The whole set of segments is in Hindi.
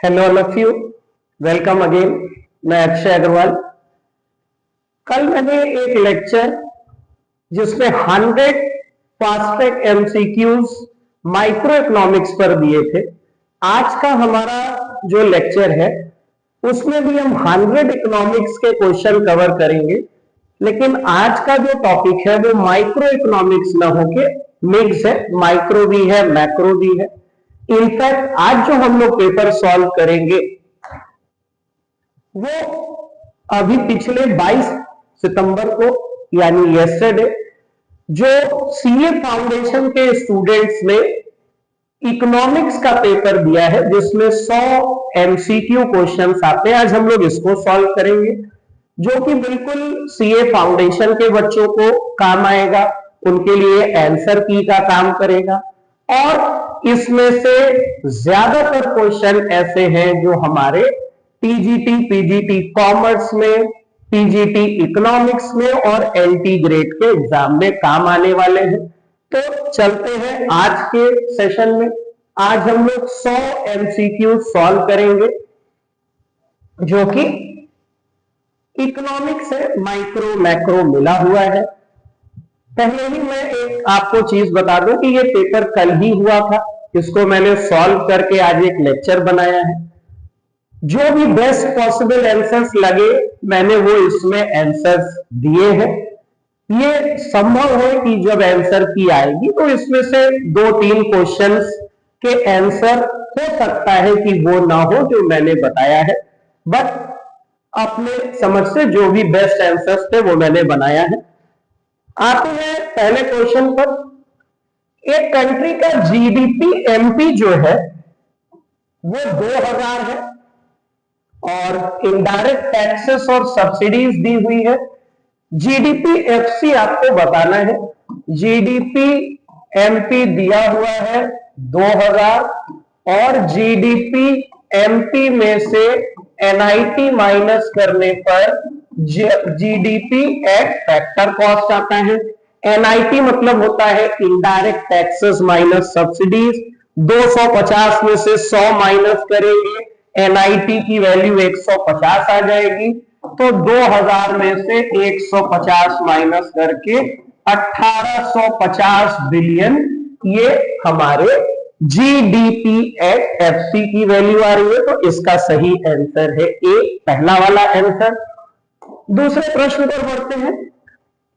Hello all of you, welcome again. मैं अक्षय अग्रवाल। कल मैंने एक लेक्चर जिसमें 100 fast track MCQs micro economics पर दिए थे। आज का हमारा जो लेक्चर है उसमें भी हम 100 इकोनॉमिक्स के क्वेश्चन कवर करेंगे, लेकिन आज का जो टॉपिक है वो माइक्रो इकोनॉमिक्स न होके मिक्स है, माइक्रो भी है मैक्रो भी है। इनफैक्ट आज जो हम लोग पेपर सॉल्व करेंगे वो अभी पिछले 22 सितंबर को यानी यस्टरडे जो सीए फाउंडेशन के स्टूडेंट्स ने इकोनॉमिक्स का पेपर दिया है जिसमें 100 एमसीक्यू क्वेश्चंस आते हैं, आज हम लोग इसको सॉल्व करेंगे जो कि बिल्कुल सीए फाउंडेशन के बच्चों को काम आएगा, उनके लिए आंसर की का काम करेगा। और इसमें से ज्यादातर क्वेश्चन ऐसे हैं जो हमारे टीजीटी, पीजीटी कॉमर्स में, पीजीटी इकोनॉमिक्स में और एलटी ग्रेड के एग्जाम में काम आने वाले हैं। तो चलते हैं आज के सेशन में। आज हम लोग 100 एमसीक्यू सॉल्व करेंगे जो कि इकोनॉमिक्स है, माइक्रो मैक्रो मिला हुआ है। पहले ही मैं एक आपको चीज बता दूं कि ये पेपर कल ही हुआ था, इसको मैंने सॉल्व करके आज एक लेक्चर बनाया है। जो भी बेस्ट पॉसिबल आंसर्स लगे मैंने वो इसमें आंसर्स दिए हैं। ये संभव है कि जब आंसर की आएगी तो इसमें से 2-3 क्वेश्चंस के आंसर हो सकता है कि वो ना हो जो मैंने बताया है, बट अपने समझ से जो भी बेस्ट आंसर्स थे वो मैंने बनाया है। आते हैं पहले क्वेश्चन पर। एक कंट्री का जीडीपी एमपी जो है वो 2000 है और इनडायरेक्ट टैक्सेस और सब्सिडीज दी हुई है। जीडीपी एफसी आपको बताना है। जीडीपी एमपी दिया हुआ है 2000 और जीडीपी एमपी में से एनआईटी माइनस करने पर जीडीपी एट फैक्टर कॉस्ट आता है। एनआईटी मतलब होता है इनडायरेक्ट टैक्सेस माइनस सब्सिडीज। 250 में से 100 माइनस करेंगे, एनआईटी की वैल्यू 150 आ जाएगी। तो 2000 में से 150 माइनस करके 1850 बिलियन ये हमारे जीडीपी एट एफसी की वैल्यू आ रही है। तो इसका सही आंसर है ए, पहला वाला आंसर। दूसरे प्रश्न पर बढ़ते हैं।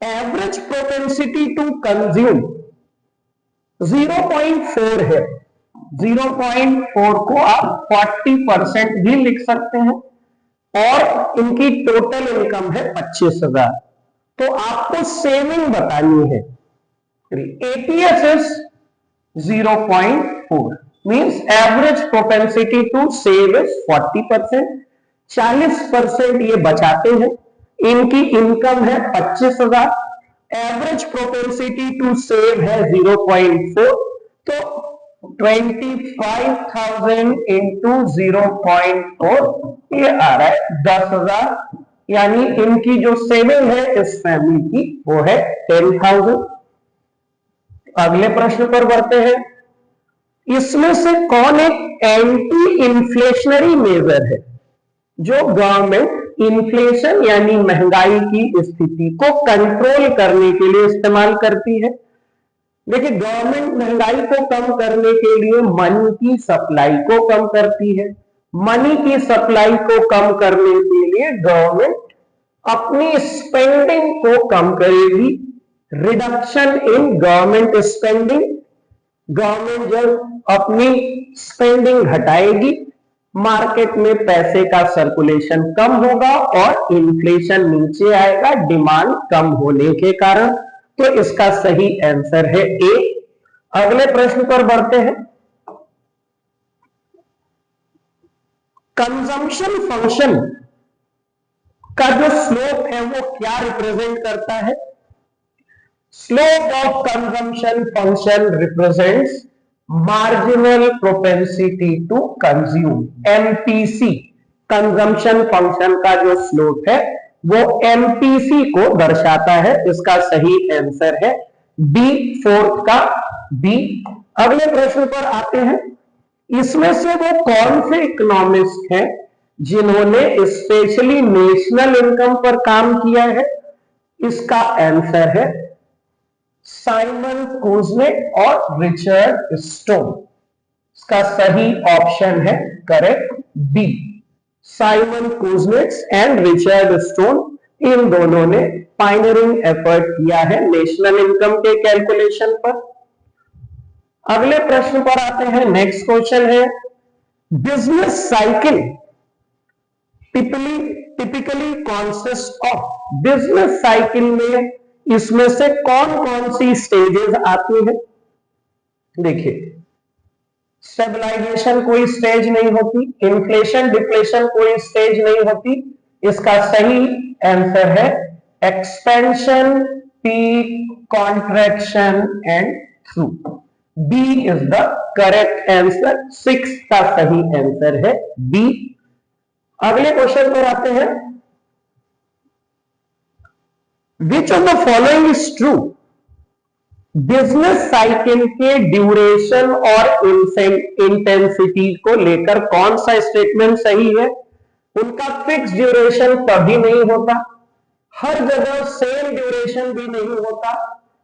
एवरेज प्रोपेंसिटी टू कंज्यूम 0.4 है। 0.4 को आप 40% भी लिख सकते हैं और इनकी टोटल इनकम है 25,000। तो आपको सेविंग बतानी है। ATS is 0.4 means average propensity to save is 40%। 40% ये बचाते हैं। इनकी इनकम है 25,000, एवरेज प्रोपेंसिटी टू सेव है 0.4, तो 25,000 इंटू 0.4 ये आ रहा है 10,000। यानी इनकी जो सेविंग है इस फैमिली की वो है 10,000। अगले प्रश्न पर बढ़ते हैं। इसमें से कौन एक एंटी इन्फ्लेशनरी मेजर है जो गवर्नमेंट इन्फ्लेशन यानी महंगाई की स्थिति को कंट्रोल करने के लिए इस्तेमाल करती है? देखिए, गवर्नमेंट महंगाई को कम करने के लिए मनी की सप्लाई को कम करती है। मनी की सप्लाई को कम करने के लिए गवर्नमेंट अपनी स्पेंडिंग को कम करेगी। Reduction in government spending. Government जब अपनी स्पेंडिंग घटाएगी, मार्केट में पैसे का सर्कुलेशन कम होगा और इन्फ्लेशन नीचे आएगा डिमांड कम होने के कारण। तो इसका सही आंसर है ए। अगले प्रश्न पर बढ़ते हैं। कंजम्पशन फंक्शन का जो स्लोप है वो क्या रिप्रेजेंट करता है? Slope of consumption function represents marginal propensity to consume, MPC. Consumption function का जो स्लोप है वो एमपीसी को दर्शाता है। इसका सही आंसर है बी, फोर्थ का बी। अगले प्रश्न पर आते हैं। इसमें से वो कौन से इकोनॉमिस्ट हैं जिन्होंने स्पेशली नेशनल इनकम पर काम किया है? इसका आंसर है साइमन कोज़नेक और रिचर्ड स्टोन। इसका सही ऑप्शन है correct B, Simon Kuznets and Richard Stone. इन दोनों ने पायनियरिंग एफर्ट किया है नेशनल इनकम के कैलकुलेशन पर। अगले प्रश्न पर आते हैं। नेक्स्ट क्वेश्चन है, business cycle typically consist of. Business cycle में इसमें से कौन कौन सी स्टेजेस आती है? देखिए, स्टेबलाइजेशन कोई स्टेज नहीं होती, इन्फ्लेशन डिफ्लेशन कोई स्टेज नहीं होती। इसका सही आंसर है expansion, peak, contraction and trough. B is the correct answer. 6 का सही आंसर है बी। अगले क्वेश्चन पर आते हैं, विच of the following is true? Business cycle के ड्यूरेशन और इंटेंसिटी को लेकर कौन सा स्टेटमेंट सही है? उनका फिक्स ड्यूरेशन कभी नहीं होता, हर जगह सेम ड्यूरेशन भी नहीं होता,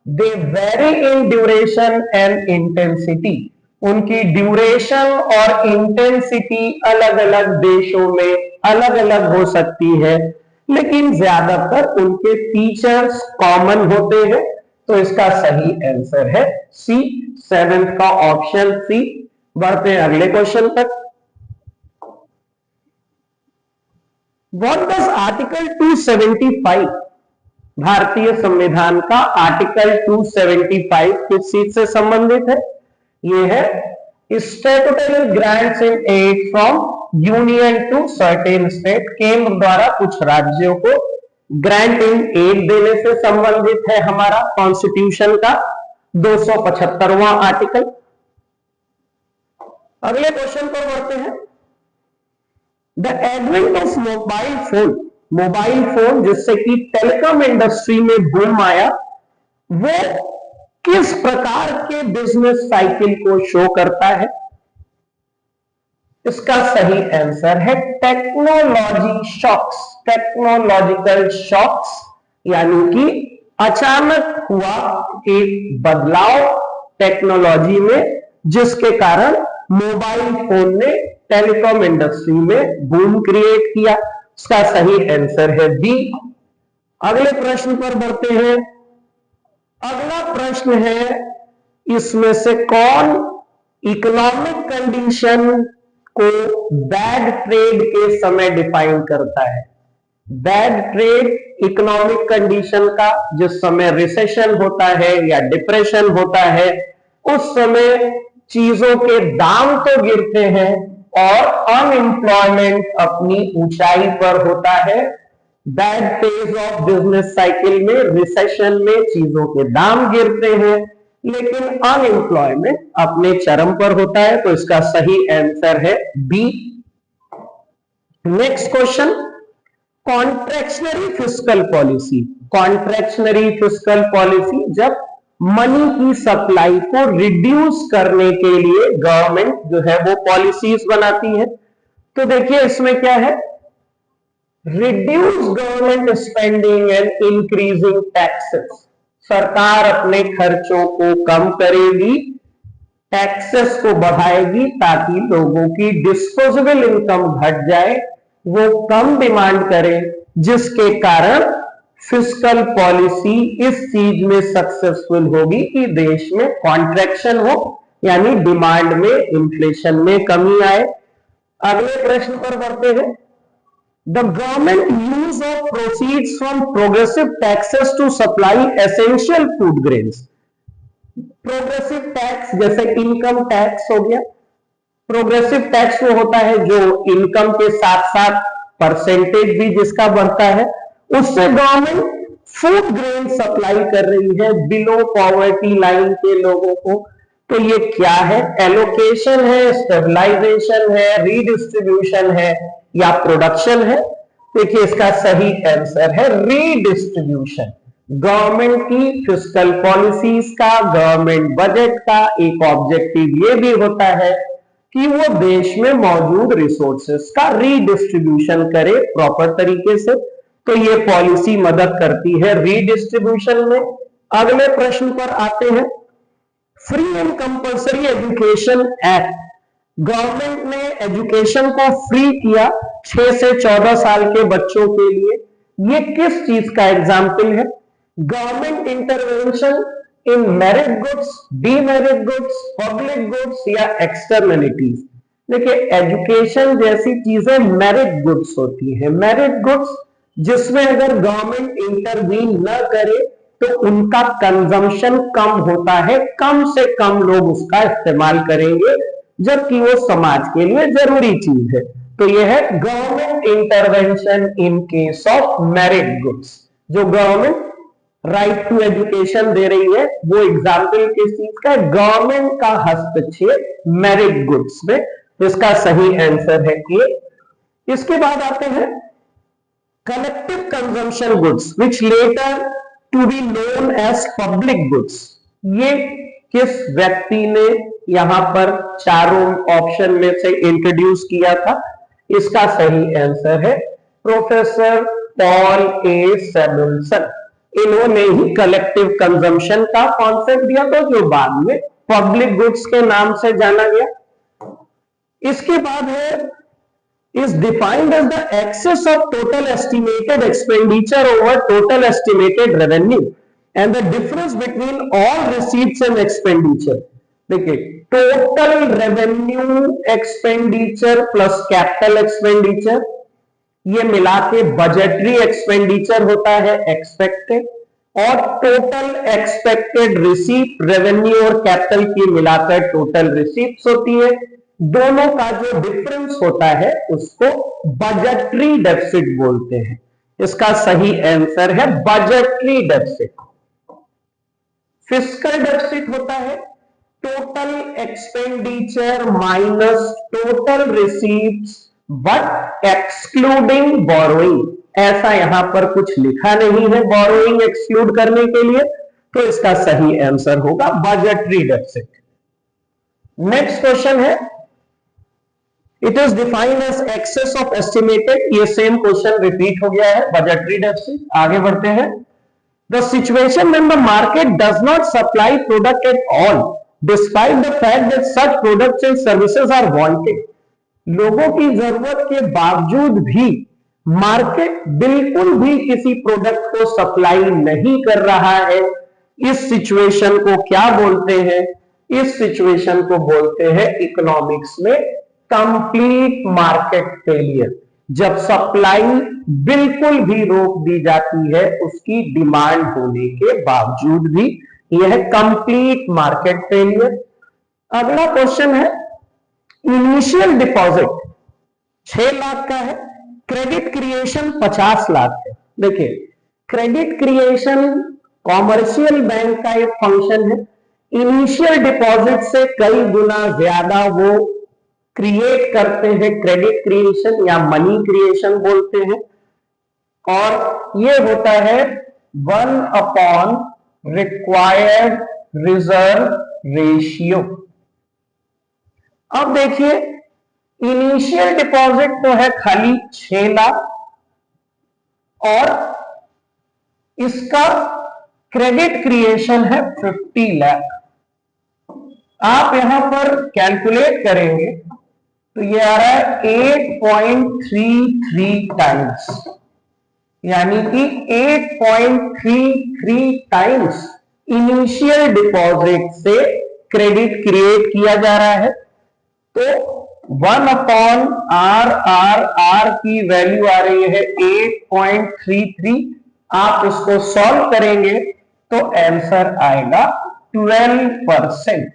they vary in duration and intensity. उनकी ड्यूरेशन और इंटेंसिटी अलग अलग देशों में अलग अलग हो सकती है, लेकिन ज्यादातर उनके फीचर्स कॉमन होते हैं। तो इसका सही आंसर है सी, 7th का ऑप्शन सी। बढ़ते हैं अगले क्वेश्चन तक। व्हाट डज आर्टिकल 275, भारतीय संविधान का आर्टिकल 275 किस चीज से संबंधित है? ये है statutory grants in aid from union to certain state. केंद्र द्वारा कुछ राज्यों को ग्रांट इन एड देने से संबंधित है हमारा कॉन्स्टिट्यूशन का 275वां आर्टिकल। अगले क्वेश्चन पर बढ़ते हैं। The advent of mobile phone, mobile phone जिससे कि टेलीकॉम इंडस्ट्री में बूम आया, वो किस प्रकार के बिजनेस साइकिल को शो करता है? इसका सही आंसर है टेक्नोलॉजी शॉक्स, टेक्नोलॉजिकल शॉक्स, यानी कि अचानक हुआ एक बदलाव टेक्नोलॉजी में, जिसके कारण मोबाइल फोन ने टेलीकॉम इंडस्ट्री में बूम क्रिएट किया। इसका सही आंसर है बी। अगले प्रश्न पर बढ़ते हैं। अगला प्रश्न है, इसमें से कौन इकोनॉमिक कंडीशन को बैड ट्रेड के समय डिफाइन करता है? बैड ट्रेड इकोनॉमिक कंडीशन का जिस समय रिसेशन होता है या डिप्रेशन होता है, उस समय चीजों के दाम तो गिरते हैं और अनएम्प्लॉयमेंट अपनी ऊंचाई पर होता है। Bad phase of business cycle में, रिसेशन में चीजों के दाम गिरते हैं लेकिन अनएम्प्लॉयमेंट अपने चरम पर होता है। तो इसका सही आंसर है B. Next question, contractionary fiscal policy. Contractionary fiscal policy जब मनी की सप्लाई को रिड्यूस करने के लिए गवर्नमेंट जो है वो पॉलिसीज बनाती है। तो देखिए इसमें क्या है, reduce government spending and increasing taxes. सरकार अपने खर्चों को कम करेगी, टैक्सेस को बढ़ाएगी ताकि लोगों की डिस्पोजेबल इनकम घट जाए, वो कम डिमांड करें, जिसके कारण फिस्कल पॉलिसी इस चीज में सक्सेसफुल होगी कि देश में कॉन्ट्रैक्शन हो, यानी डिमांड में, इन्फ्लेशन में कमी आए। अगले प्रश्न पर बढ़ते हैं। The government use of proceeds from progressive taxes to supply essential food grains. Progressive tax जैसे इनकम टैक्स हो गया। प्रोग्रेसिव टैक्स वो होता है जो इनकम के साथ साथ परसेंटेज भी जिसका बढ़ता है, उससे गवर्नमेंट फूड ग्रेन सप्लाई कर रही है बिलो पॉवर्टी लाइन के लोगों को। तो ये क्या है, एलोकेशन है, स्टेबलाइजेशन है, रीडिस्ट्रीब्यूशन है या प्रोडक्शन है? देखिए इसका सही आंसर है रीडिस्ट्रीब्यूशन। गवर्नमेंट की फिस्कल पॉलिसीज का, गवर्नमेंट बजट का एक ऑब्जेक्टिव ये भी होता है कि वो देश में मौजूद रिसोर्सेस का रीडिस्ट्रीब्यूशन करे प्रॉपर तरीके से। तो ये पॉलिसी मदद करती है रीडिस्ट्रीब्यूशन में। अगले प्रश्न पर आते हैं। Free and compulsory education act, government ने एजुकेशन को फ्री किया 6 से 14 साल के बच्चों के लिए। ये किस चीज का एग्जाम्पल है? Government intervention in merit goods, demerit goods, public goods या एक्सटर्नलिटीज। देखिए, एजुकेशन जैसी चीजें मेरिट गुड्स होती है। मेरिट गुड्स जिसमें अगर गवर्नमेंट इंटरवीन न करे तो उनका कंजम्पशन कम होता है, कम से कम लोग उसका इस्तेमाल करेंगे, जबकि वो समाज के लिए जरूरी चीज है। तो यह है government intervention in case of merit goods. जो गवर्नमेंट राइट टू एजुकेशन दे रही है वो एग्जाम्पल किस चीज का है? गवर्नमेंट का हस्तक्षेप मेरिट गुड्स में। इसका सही आंसर है ये। इसके बाद आते हैं collective consumption goods which later to be known as public goods. ये किस व्यक्ति ने यहां पर चारों ऑप्शन में से इंट्रोड्यूस किया था? इसका सही आंसर है प्रोफेसर पॉल ए सैमुअल्सन। इन्होंने ही कलेक्टिव कंजम्पशन का कॉन्सेप्ट दिया था, जो बाद में पब्लिक गुड्स के नाम से जाना गया। इसके बाद है is defined as the excess of total estimated expenditure over total estimated revenue and the difference between all receipts and expenditure। देखिए, total revenue expenditure plus capital expenditure, ये मिला के बजटरी एक्सपेंडिचर होता है एक्सपेक्टेड, और टोटल एक्सपेक्टेड रिसीट रेवेन्यू और कैपिटल की मिलाकर टोटल रिसीट्स होती है। दोनों का जो डिफरेंस होता है उसको बजटरी डेफिसिट बोलते हैं। इसका सही आंसर है बजटरी डेफिसिट। फिस्कल डेफिसिट होता है total expenditure minus total receipts but excluding borrowing. ऐसा यहां पर कुछ लिखा नहीं है बोरोइंग एक्सक्लूड करने के लिए, तो इसका सही आंसर होगा बजटरी डेफिसिट। नेक्स्ट क्वेश्चन है it is defined as excess of estimated. ये सेम क्वेश्चन रिपीट हो गया है, बजटरी डेफिसिट। आगे बढ़ते हैं। The situation when the market does not supply product at all despite the fact that such products and services are wanted. लोगों की जरूरत के बावजूद भी मार्केट बिल्कुल भी किसी प्रोडक्ट को सप्लाई नहीं कर रहा है। इस सिचुएशन को क्या बोलते हैं? इस सिचुएशन को बोलते हैं इकोनॉमिक्स में कंप्लीट मार्केट फेलियर। जब सप्लाई बिल्कुल भी रोक दी जाती है उसकी डिमांड होने के बावजूद भी, यह कंप्लीट मार्केट फेलियर। अगला क्वेश्चन है इनिशियल डिपॉजिट 6 लाख का है, क्रेडिट क्रिएशन 50 लाख है। देखिए, क्रेडिट क्रिएशन कॉमर्शियल बैंक का एक फंक्शन है। इनिशियल डिपॉजिट से कई गुना ज्यादा वो क्रिएट करते हैं, क्रेडिट क्रिएशन या मनी क्रिएशन बोलते हैं, और ये होता है 1/रिक्वायर्ड रिजर्व रेशियो। अब देखिए, इनिशियल डिपॉजिट तो है खाली 6 लाख और इसका क्रेडिट क्रिएशन है 50 लाख। आप यहां पर कैलकुलेट करेंगे तो ये आ रहा है 8.33 टाइम्स, यानी कि 8.33 टाइम्स इनिशियल डिपॉजिट से क्रेडिट क्रिएट किया जा रहा है। तो 1/RRR की वैल्यू आ रही है 8.33। आप इसको सॉल्व करेंगे तो आंसर आएगा 12%।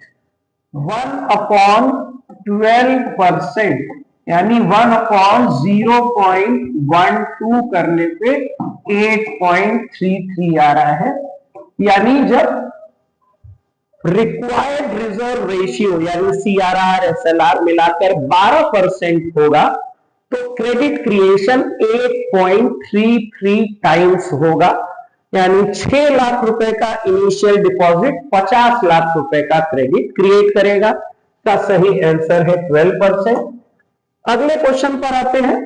1/12% यानी 1/0.12 करने पे 8.33 आ रहा है। यानी जब रिक्वायर्ड रिजर्व रेशियो यानी CRR SLR मिलाकर 12% होगा तो क्रेडिट क्रिएशन 8.33 टाइम्स होगा। यानी 6 लाख रुपए का इनिशियल डिपॉजिट 50 लाख रुपए का क्रेडिट क्रिएट करेगा। का सही आंसर है 12%। अगले क्वेश्चन पर आते हैं।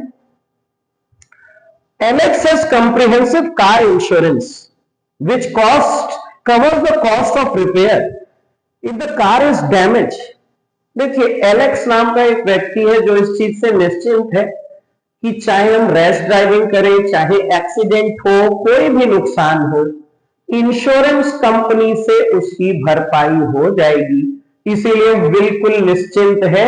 Alex has comprehensive car insurance which cost covers the cost of repair if the car is damage. देखिए, एलेक्स नाम का एक व्यक्ति है जो इस चीज से निश्चिंत है कि चाहे हम रैश ड्राइविंग करें, चाहे एक्सीडेंट हो, कोई भी नुकसान हो, इंश्योरेंस कंपनी से उसकी भरपाई हो जाएगी। इसीलिए बिल्कुल निश्चिंत है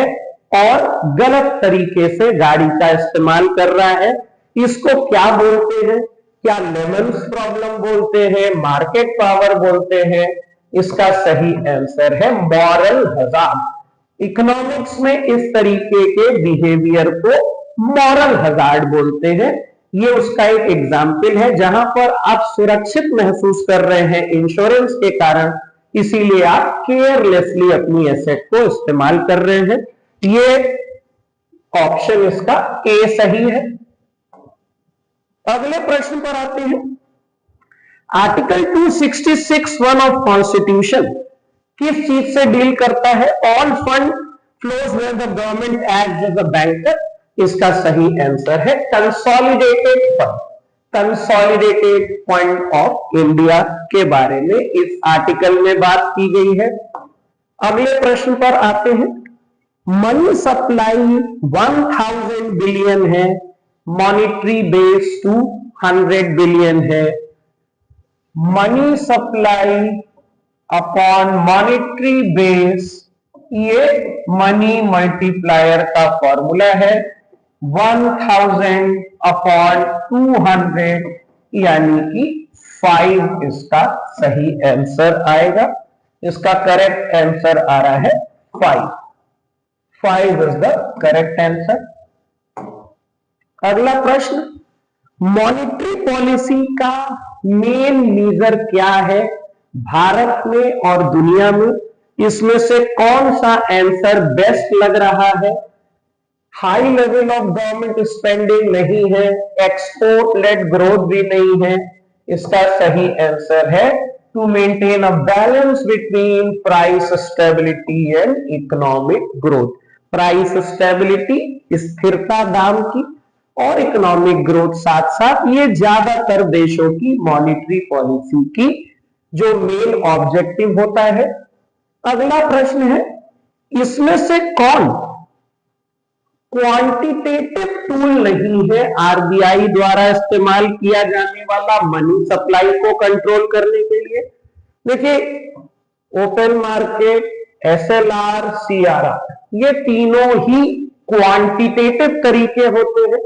और गलत तरीके से गाड़ी का इस्तेमाल कर रहा है। इसको क्या बोलते हैं? क्या लेमन्स प्रॉब्लम बोलते हैं, मार्केट पावर बोलते हैं? इसका सही आंसर है मॉरल हजार्ड। इकोनॉमिक्स में इस तरीके के बिहेवियर को मॉरल हजार्ड बोलते हैं। ये उसका एक एग्जाम्पल है जहां पर आप सुरक्षित महसूस कर रहे हैं इंश्योरेंस के कारण, इसीलिए आप केयरलेसली अपनी एसेट को इस्तेमाल कर रहे हैं। ये ऑप्शन इसका ए सही है। अगले प्रश्न पर आते हैं। आर्टिकल 266(1) ऑफ कॉन्स्टिट्यूशन किस चीज से डील करता है? All fund flows where the government acts as a banker. इसका सही आंसर है consolidated fund. Consolidated fund of India के बारे में इस आर्टिकल में बात की गई है। अगले प्रश्न पर आते हैं। मनी सप्लाई 1000 बिलियन है, मॉनिटरी बेस 200 बिलियन है। Money supply upon monetary base, ये मनी मल्टीप्लायर का फॉर्मूला है। 1000 अपॉन 200 यानी कि 5 इसका सही आंसर आएगा। इसका करेक्ट आंसर आ रहा है 5। 5 इज द करेक्ट आंसर। अगला प्रश्न। मॉनिटरी पॉलिसी का मेन मेजर क्या है भारत में और दुनिया में? इसमें से कौन सा आंसर बेस्ट लग रहा है? High level of government spending नहीं है, एक्सपोर्ट लेड ग्रोथ भी नहीं है। इसका सही आंसर है to maintain a balance between price stability and economic growth. Price stability, स्थिरता दाम की, और इकोनॉमिक ग्रोथ साथ साथ, ये ज्यादातर देशों की मॉनिटरी पॉलिसी की जो मेन ऑब्जेक्टिव होता है। अगला प्रश्न है। इसमें से कौन क्वांटिटेटिव टूल नहीं है आरबीआई द्वारा इस्तेमाल किया जाने वाला मनी सप्लाई को कंट्रोल करने के लिए? देखिए, ओपन मार्केट, एसएलआर, सीआरआर, ये तीनों ही क्वांटिटेटिव तरीके होते हैं।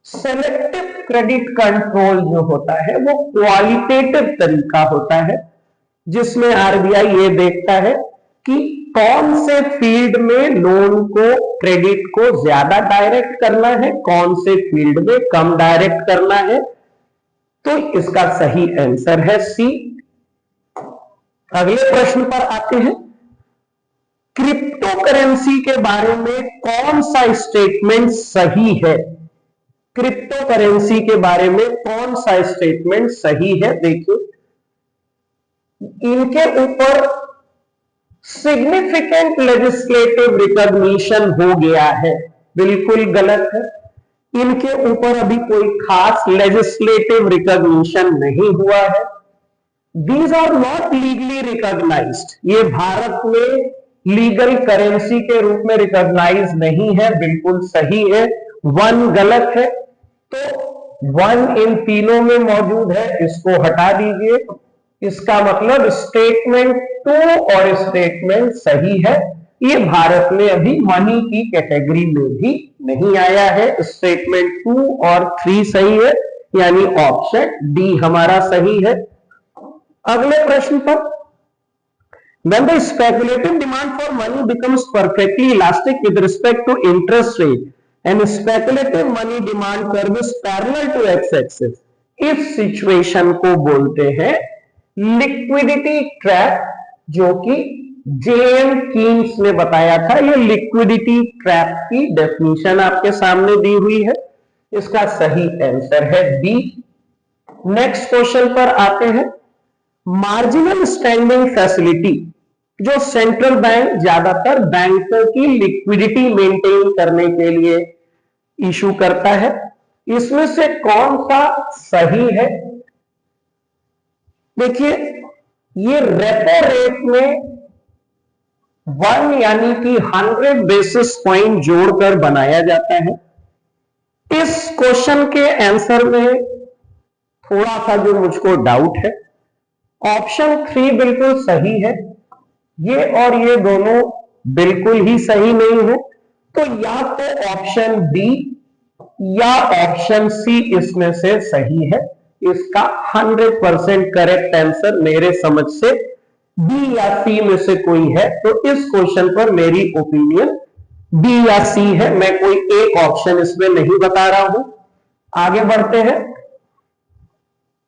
सेलेक्टिव क्रेडिट कंट्रोल जो होता है वो क्वालिटेटिव तरीका होता है, जिसमें आरबीआई ये देखता है कि कौन से फील्ड में लोन को, क्रेडिट को ज्यादा डायरेक्ट करना है, कौन से फील्ड में कम डायरेक्ट करना है। तो इसका सही आंसर है सी। अगले प्रश्न पर आते हैं। क्रिप्टो करेंसी के बारे में कौन सा स्टेटमेंट सही है? क्रिप्टो करेंसी के बारे में कौन सा स्टेटमेंट सही है? देखिए, इनके ऊपर सिग्निफिकेंट लेजिस्लेटिव रिकॉग्निशन हो गया है, बिल्कुल गलत है। इनके ऊपर अभी कोई खास लेजिस्लेटिव रिकॉग्निशन नहीं हुआ है। These are not legally recognised. ये भारत में लीगल करेंसी के रूप में रिकॉग्नाइज नहीं है, बिल्कुल सही है। 1 गलत है, तो 1 इन तीनों में मौजूद है, इसको हटा दीजिए। इसका मतलब स्टेटमेंट 2 और स्टेटमेंट सही है। ये भारत में अभी मनी की कैटेगरी में भी नहीं आया है। स्टेटमेंट 2 और 3 सही है, यानी ऑप्शन डी हमारा सही है। अगले प्रश्न पर। When the speculative demand for money becomes perfectly elastic with respect to interest rate and speculative money demand curve is parallel to x-axis, इस सिचुएशन को बोलते हैं लिक्विडिटी ट्रैप, जो कि जेएम कीन्स ने बताया था। ये लिक्विडिटी ट्रैप की डेफिनेशन आपके सामने दी हुई है। इसका सही आंसर है बी। नेक्स्ट क्वेश्चन पर आते हैं। मार्जिनल स्टैंडिंग फैसिलिटी जो सेंट्रल बैंक ज्यादातर बैंकों की लिक्विडिटी मेंटेन करने के लिए इशू करता है। इसमें से कौन सा सही है? देखिए, ये रेपो रेट में 1 यानी कि 100 बेसिस पॉइंट जोड़कर बनाया जाता है। इस क्वेश्चन के आंसर में थोड़ा सा जो मुझको डाउट है, ऑप्शन 3 बिल्कुल सही है, ये और ये दोनों बिल्कुल ही सही नहीं है। तो या तो ऑप्शन बी या ऑप्शन सी इसमें से सही है। इसका 100% करेक्ट आंसर मेरे समझ से बी या सी में से कोई है। तो इस क्वेश्चन पर मेरी ओपिनियन बी या सी है। मैं कोई एक ऑप्शन इसमें नहीं बता रहा हूं। आगे बढ़ते हैं।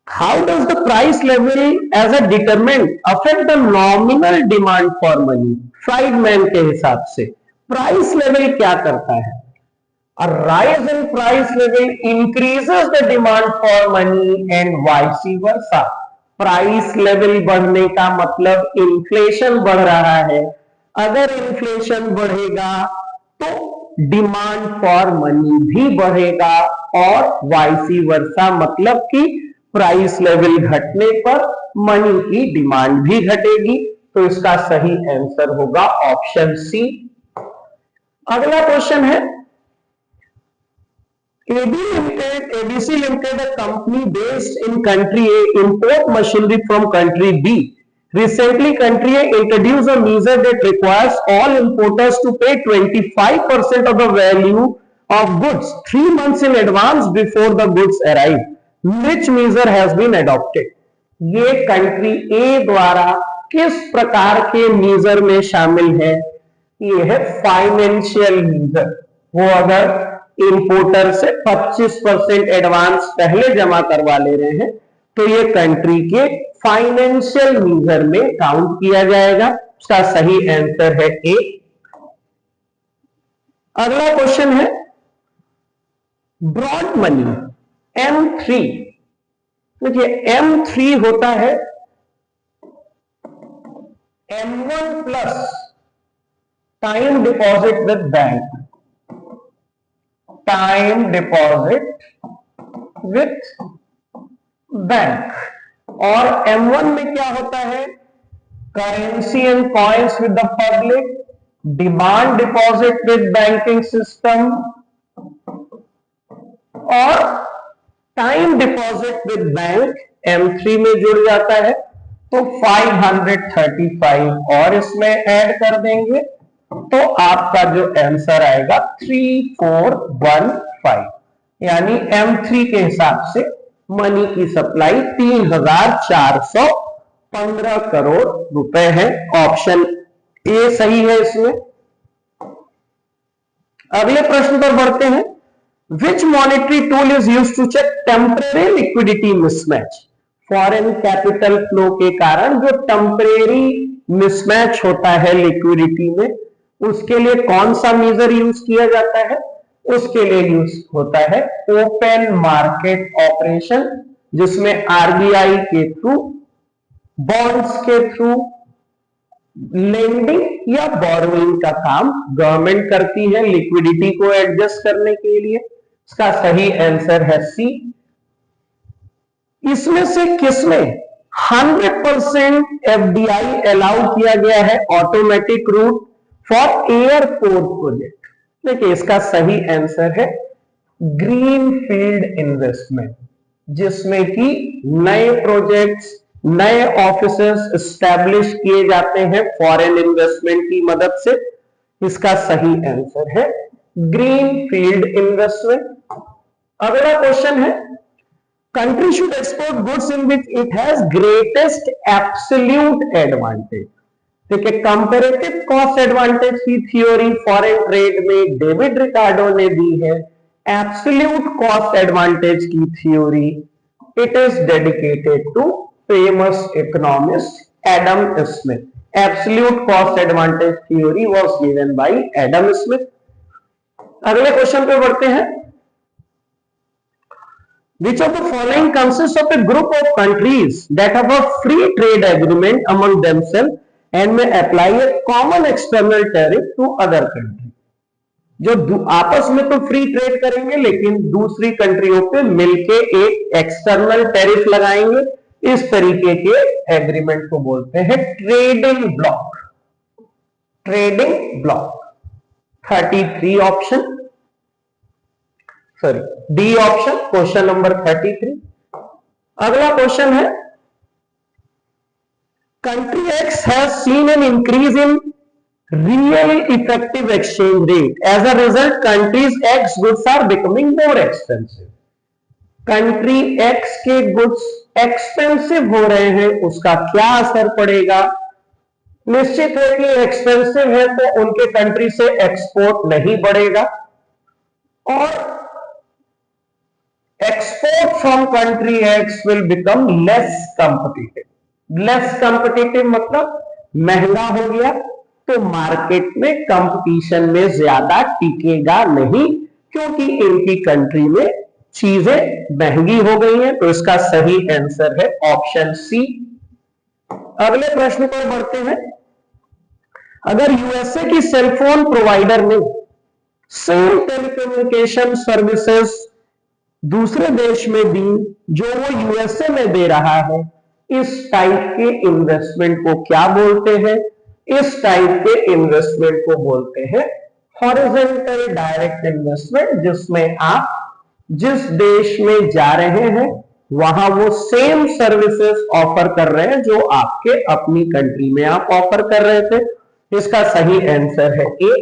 How does the price level as a determinant affect the nominal demand for money? Friedman के हिसाब से प्राइस लेवल क्या करता है? A rise in price level increases the demand for money and vice versa. Price level बढ़ने का मतलब इन्फ्लेशन बढ़ रहा है। अगर इन्फ्लेशन बढ़ेगा तो डिमांड फॉर मनी भी बढ़ेगा और वाइस वर्सा, मतलब कि प्राइस लेवल घटने पर मनी की डिमांड भी घटेगी। तो इसका सही आंसर होगा ऑप्शन सी। अगला क्वेश्चन है, ABC Limited, a company based in country A, import machinery from country B. Recently, country A introduced a measure that requires all importers to pay 25% of the value of goods 3 months in advance before the goods arrive. Which measure has been adopted? ये कंट्री A द्वारा किस प्रकार के मीजर में शामिल है? ये है फाइनेंशियल मीजर। वो अगर इंपोर्टर से 25% एडवांस पहले जमा करवा ले रहे हैं तो ये कंट्री के फाइनेंशियल मीजर में काउंट किया जाएगा। उसका सही आंसर है ए। अगला क्वेश्चन है, ब्रॉड मनी M3। देखिए, M3 होता है M1 plus time deposit with bank, time deposit with bank. और M1 में क्या होता है? Currency and coins with the public, demand deposit with banking system और time deposit with bank M3 में जुड़ जाता है। तो 535 और इसमें ऐड कर देंगे तो आपका जो आंसर आएगा 3415, यानी M3 के हिसाब से मनी की सप्लाई 3415 करोड़ रुपए है। ऑप्शन ए सही है इसमें। अगले प्रश्न पर बढ़ते हैं। Which monetary tool is used to check temporary liquidity mismatch? Foreign capital flow के कारण जो टेम्परेरी मिसमैच होता है लिक्विडिटी में, उसके लिए कौन सा मेजर यूज किया जाता है? उसके लिए यूज होता है ओपन मार्केट ऑपरेशन, जिसमें आरबीआई के थ्रू, बॉन्ड्स के थ्रू लेंडिंग या बोरोइंग का काम गवर्नमेंट करती है लिक्विडिटी को एडजस्ट करने के लिए। इसका सही आंसर है सी। इसमें से किसमें 100% एफडीआई अलाउ किया गया है? Automatic route for airport project. देखिए, इसका सही आंसर है ग्रीन फील्ड इन्वेस्टमेंट, जिसमें कि नए प्रोजेक्ट्स, नए ऑफिसेस एस्टैब्लिश किए जाते हैं फॉरेन इन्वेस्टमेंट की मदद से। इसका सही आंसर है ग्रीन फील्ड इन्वेस्टमेंट। अगला क्वेश्चन है, country should export goods in which it has greatest absolute advantage। देखिए, कंपैरेटिव कॉस्ट एडवांटेज की थ्योरी फॉरेन ट्रेड में डेविड रिकार्डो ने दी है। एब्सोल्यूट कॉस्ट एडवांटेज की theory it is dedicated to famous economist Adam Smith. Absolute cost advantage theory was given by Adam Smith. अगले क्वेश्चन पे बढ़ते हैं। Which of the following consists of a group of countries that have a free trade agreement among themselves and में apply a common external tariff to other country. जो आपस में तो फ्री ट्रेड करेंगे लेकिन दूसरी कंट्रियों पे मिलके एक एक्सटर्नल टैरिफ लगाएंगे। इस तरीके के एग्रीमेंट को बोलते हैं trading block. Trading block 33 option, sorry D option, question number 33। अगला क्वेश्चन है country x has seen an increase in real effective exchange rate. As a result, countries X goods are becoming more expensive. Country X के गुड्स एक्सपेंसिव हो रहे हैं, उसका क्या असर पड़ेगा? निश्चित है कि एक्सपेंसिव है तो उनके कंट्री से एक्सपोर्ट नहीं बढ़ेगा और export from country X will become less competitive. Less competitive मतलब महंगा हो गया तो मार्केट में कंपटीशन में ज्यादा टिकेगा नहीं, क्योंकि इनकी कंट्री में चीजें महंगी हो गई हैं। तो इसका सही आंसर है ऑप्शन सी। अगले प्रश्न पर बढ़ते हैं। अगर यूएसए की सेलफोन प्रोवाइडर ने सेम टेलीकम्युनिकेशन सर्विसेज दूसरे देश में दी जो वो यूएसए में दे रहा है, इस टाइप के इन्वेस्टमेंट को क्या बोलते हैं? इस टाइप के इन्वेस्टमेंट को बोलते हैं हॉरिजॉन्टल डायरेक्ट इन्वेस्टमेंट, जिसमें आप जिस देश में जा रहे हैं वहां वो सेम सर्विसेज ऑफर कर रहे हैं जो आपके अपनी कंट्री में आप ऑफर कर रहे थे। इसका सही आंसर है ए।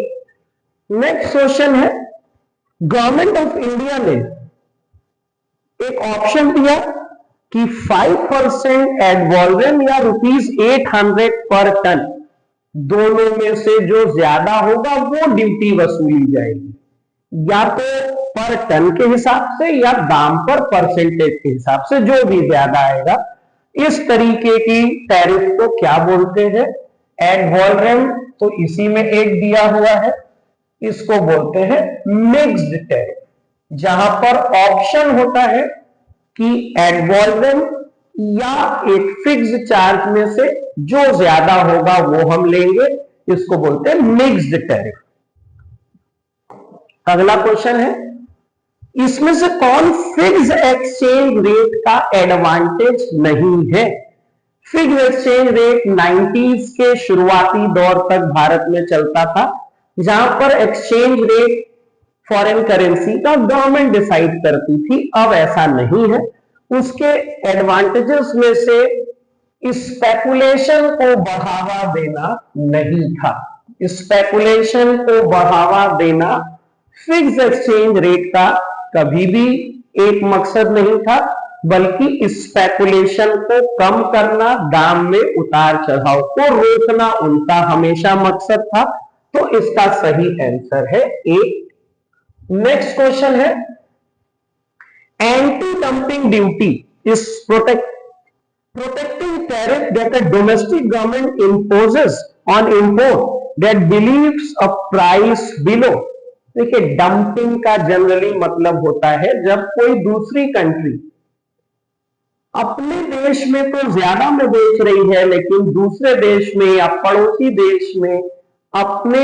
नेक्स्ट क्वेश्चन है गवर्नमेंट ऑफ इंडिया ने एक ऑप्शन दिया कि 5% एडवॉल्वेम या ₹800 पर टन, दोनों में से जो ज्यादा होगा वो ड्यूटी वसूली जाएगी, या तो पर टन के हिसाब से या दाम पर परसेंटेज के हिसाब से, जो भी ज्यादा आएगा। इस तरीके की टैरिफ को क्या बोलते हैं? एडवॉल्वेम, तो इसी में एक दिया हुआ है, इसको बोलते हैं मिक्स्ड टैरिफ, जहां पर ऑप्शन होता है कि एडवॉल्वेम या एक फिक्स्ड चार्ज में से जो ज्यादा होगा वो हम लेंगे, इसको बोलते हैं मिक्स्ड टैरिफ। अगला क्वेश्चन है इसमें से कौन फिक्स्ड एक्सचेंज रेट का एडवांटेज नहीं है? फिक्स्ड एक्सचेंज रेट 90s के शुरुआती दौर तक भारत में चलता था, जहां पर एक्सचेंज रेट फॉरेन करेंसी का गवर्नमेंट डिसाइड करती थी। अब ऐसा नहीं है। उसके एडवांटेजेस में से स्पेकुलेशन को बढ़ावा देना नहीं था। स्पेकुलेशन को बढ़ावा देना फिक्स्ड एक्सचेंज रेट का कभी भी एक मकसद नहीं था, बल्कि स्पेकुलेशन को कम करना, दाम में उतार चढ़ाव को रोकना उनका हमेशा मकसद था। तो इसका सही आंसर है ए। नेक्स्ट क्वेश्चन है anti dumping duty is protecting tariff that a domestic government imposes on import that believes a price below। देखिए डंपिंग का जनरली मतलब होता है जब कोई दूसरी कंट्री अपने देश में तो ज्यादा में बेच रही है लेकिन दूसरे देश में या पड़ोसी देश में अपने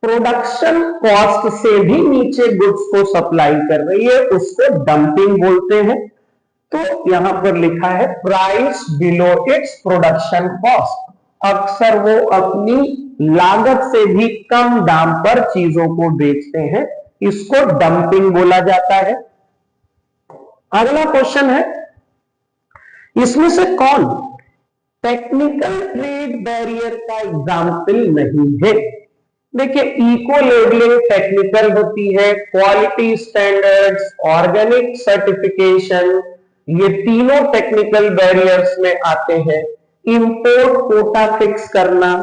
प्रोडक्शन कॉस्ट से भी नीचे गुड्स को सप्लाई कर रही है, उसको डंपिंग बोलते हैं। तो यहां पर लिखा है price below its production cost. अक्सर वो अपनी लागत से भी कम दाम पर चीजों को बेचते हैं, इसको डंपिंग बोला जाता है। अगला क्वेश्चन है इसमें से कौन टेक्निकल ट्रेड बैरियर का एग्जाम्पल नहीं है? देखिए इको लेबलिंग टेक्निकल होती है, क्वालिटी स्टैंडर्ड्स, ऑर्गेनिक सर्टिफिकेशन, ये तीनों टेक्निकल बैरियर्स में आते हैं। इंपोर्ट कोटा फिक्स करना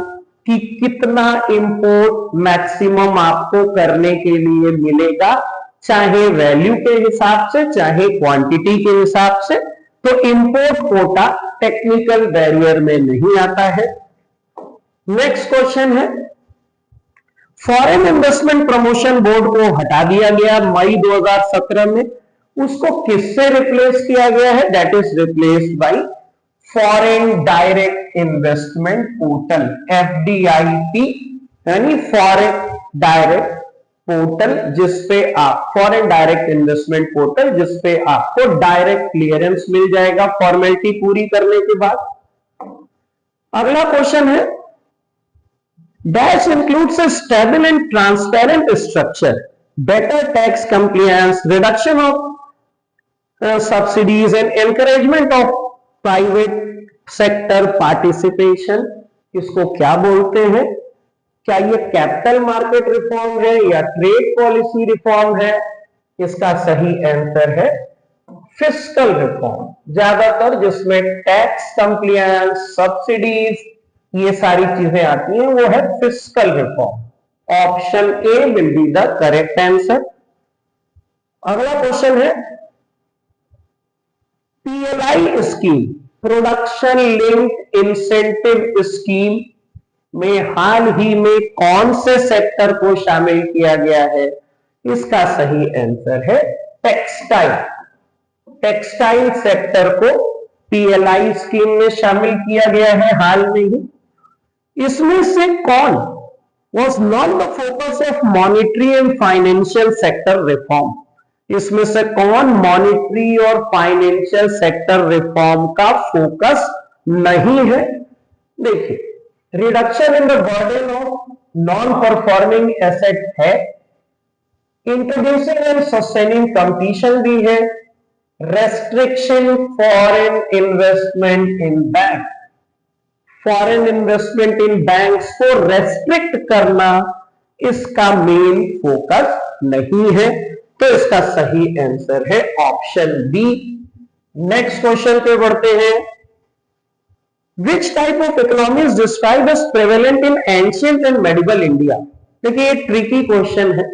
कि कितना इंपोर्ट मैक्सिमम आपको करने के लिए मिलेगा, चाहे वैल्यू के हिसाब से चाहे क्वांटिटी के हिसाब से, तो इंपोर्ट कोटा टेक्निकल बैरियर में नहीं आता है। नेक्स्ट क्वेश्चन है फॉरेन इन्वेस्टमेंट प्रमोशन बोर्ड को हटा दिया गया मई 2017 में, उसको किससे रिप्लेस किया गया है? That is replaced by foreign direct investment portal, FDIP, यानी फॉरेन डायरेक्ट पोर्टल, जिसपे आप फॉरेन डायरेक्ट इन्वेस्टमेंट पोर्टल, जिसपे आपको डायरेक्ट क्लियरेंस मिल जाएगा फॉर्मेलिटी पूरी करने के बाद। अगला क्वेश्चन है, dash includes a stable and transparent structure, better tax compliance, reduction of subsidies and encouragement of private sector participation. इसको क्या बोलते हैं? क्या ये कैपिटल मार्केट रिफॉर्म है या ट्रेड पॉलिसी रिफॉर्म है? इसका सही आंसर है फिस्कल रिफॉर्म। ज्यादातर जिसमें टैक्स कंप्लायंस, सब्सिडीज, ये सारी चीजें आती हैं, वो है fiscal reform. Option A will be the correct answer. अगला क्वेश्चन है, PLI scheme, production linked incentive scheme में हाल ही में कौन से सेक्टर को शामिल किया गया है? इसका सही आंसर है टेक्सटाइल। टेक्सटाइल सेक्टर को PLI स्कीम में शामिल किया गया है हाल में ही। इसमें से कौन was not the focus of monetary and financial sector reform? इसमें से कौन मॉनिटरी और फाइनेंशियल सेक्टर रिफॉर्म का फोकस नहीं है? देखिए, reduction in the burden of non performing asset है, इंट्रोड्यूसिंग एंड सस्टेनिंग कंपटीशन भी है, रेस्ट्रिक्शन फॉरेन इन्वेस्टमेंट इन बैंक, फॉरेन इन्वेस्टमेंट इन बैंक्स को रेस्ट्रिक्ट करना इसका मेन फोकस नहीं है, तो इसका सही आंसर है ऑप्शन बी। नेक्स्ट क्वेश्चन पे बढ़ते हैं, which type of economy is described as prevalent in ancient and medieval India? देखिए, ये ट्रिकी क्वेश्चन है।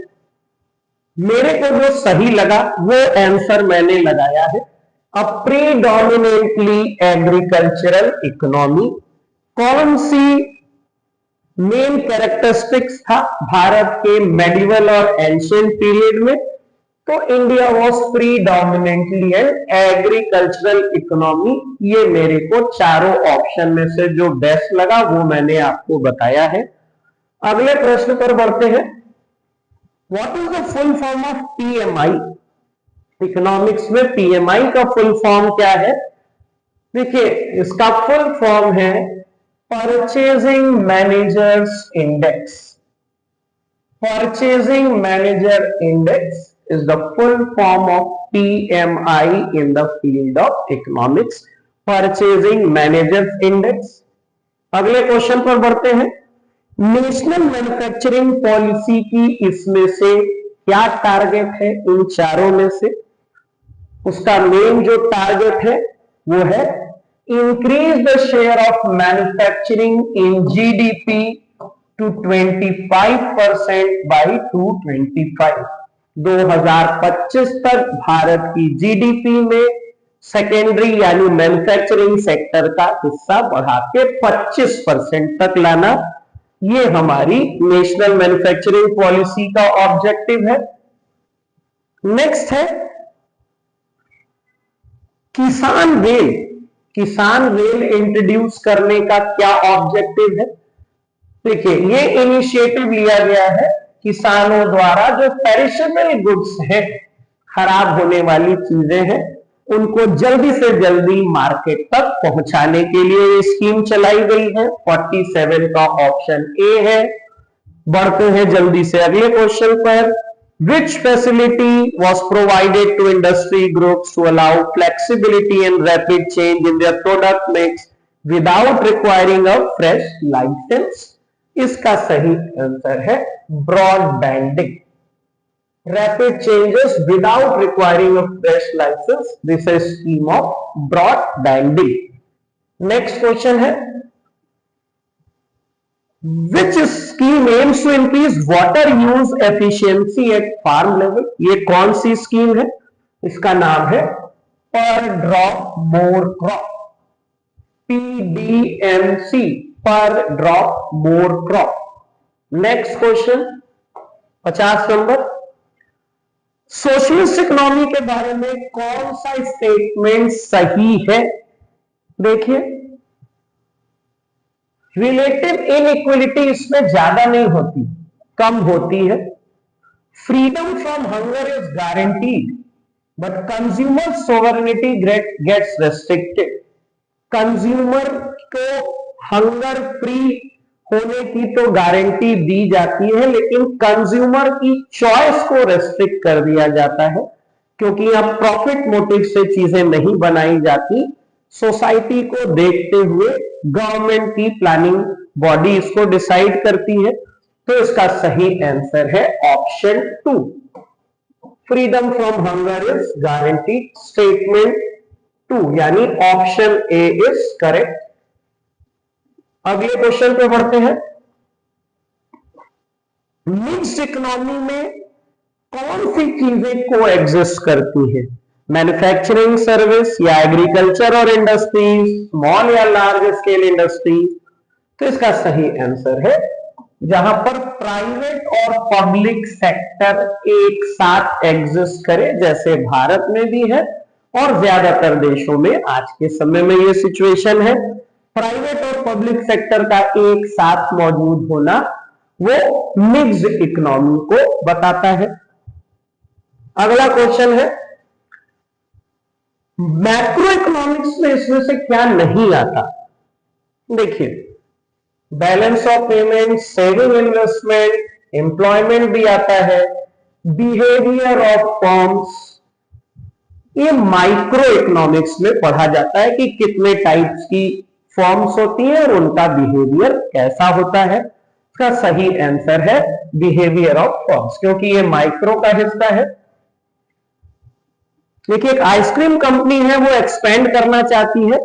मेरे को जो सही लगा वो आंसर मैंने लगाया है, अ प्रीडोमिनेंटली एग्रीकल्चरल इकोनॉमी। कौन सी मेन कैरेक्टरिस्टिक्स था भारत के मेडिवल और एंशिएंट पीरियड में? तो India was predominantly an agricultural economy. ये मेरे को चारों ऑप्शन में से जो बेस्ट लगा वो मैंने आपको बताया है। अगले प्रश्न पर बढ़ते हैं, what is the full form of PMI? Economics में PMI का फुल फॉर्म क्या है? देखिए, इसका फुल फॉर्म है purchasing managers index. Purchasing manager index is the full form of PMI in the field of economics, purchasing managers index। अगले क्वेश्चन पर बढ़ते हैं, नेशनल मैन्युफैक्चरिंग पॉलिसी की इसमें से क्या टारगेट है? इन चारों में से उसका मेन जो टारगेट है वो है increase the share of manufacturing in GDP to 25% by 2025। 2025 तक भारत की GDP में सेकेंडरी यानी मैन्युफैक्चरिंग सेक्टर का हिस्सा बढ़ा के 25% तक लाना, ये हमारी नेशनल मैन्युफैक्चरिंग पॉलिसी का ऑब्जेक्टिव है। नेक्स्ट है किसान रेल। किसान रेल इंट्रोड्यूस करने का क्या ऑब्जेक्टिव है? देखिए, ये इनिशिएटिव लिया गया है किसानों द्वारा, जो पेरिशेबल गुड्स है, खराब होने वाली चीजें हैं, उनको जल्दी से जल्दी मार्केट तक पहुंचाने के लिए ये स्कीम चलाई गई है। 47 का ऑप्शन ए है। बढ़ते हैं जल्दी से अगले क्वेश्चन पर, which facility was provided to industry groups to allow flexibility and rapid change in their product mix without requiring a fresh license? इसका सही आंसर है broadbanding. Rapid changes without requiring a fresh license, this is scheme of broadbanding। Next question है, which scheme aims to increase water use efficiency at farm level? ये कौन सी स्कीम है? इसका नाम है पर ड्रॉप मोर क्रॉप, PDMC, पर drop more crop. Next question 50 number, socialist economy के बारे में कौन सा स्टेटमेंट सही है? देखिए रिलेटिव इनइक्वलिटी इसमें ज्यादा नहीं होती, कम होती है। Freedom from hunger is guaranteed but consumer sovereignty gets restricted. Consumer को हंगर फ्री होने की तो गारंटी दी जाती है, लेकिन कंज्यूमर की चॉइस को रेस्ट्रिक्ट कर दिया जाता है, क्योंकि अब प्रॉफिट मोटिव से चीजें नहीं बनाई जाती। सोसाइटी को देखते हुए गवर्नमेंट की प्लानिंग बॉडी इसको डिसाइड करती है। तो इसका सही आंसर है option 2, freedom from hunger is guaranteed. Statement 2 यानी ऑप्शन ए इज करेक्ट। अगले क्वेश्चन पे बढ़ते हैं। मिक्स्ड इकोनॉमी में कौन सी चीजें को एग्जिस्ट करती है? मैन्युफैक्चरिंग, सर्विस या एग्रीकल्चर और इंडस्ट्रीज, स्मॉल या लार्ज स्केल इंडस्ट्रीज। तो इसका सही आंसर है जहां पर प्राइवेट और पब्लिक सेक्टर एक साथ एग्जिस्ट करे, जैसे भारत में भी है और ज्यादातर देशों में आज के समय में यह सिचुएशन है। प्राइवेट और पब्लिक सेक्टर का एक साथ मौजूद होना वो मिक्स्ड इकोनॉमी को बताता है। अगला क्वेश्चन है, मैक्रो इकोनॉमिक्स में इसमें से क्या नहीं आता? देखिए balance of payment, saving, investment, employment भी आता है, बिहेवियर ऑफ फर्म्स। ये माइक्रो इकोनॉमिक्स में पढ़ा जाता है कि कितने टाइप्स की फॉर्म्स होती है और उनका बिहेवियर कैसा होता है। इसका सही आंसर है बिहेवियर ऑफ फॉर्म्स, क्योंकि ये माइक्रो का हिस्सा है। देखिए एक आइसक्रीम कंपनी है, वो एक्सपेंड करना चाहती है,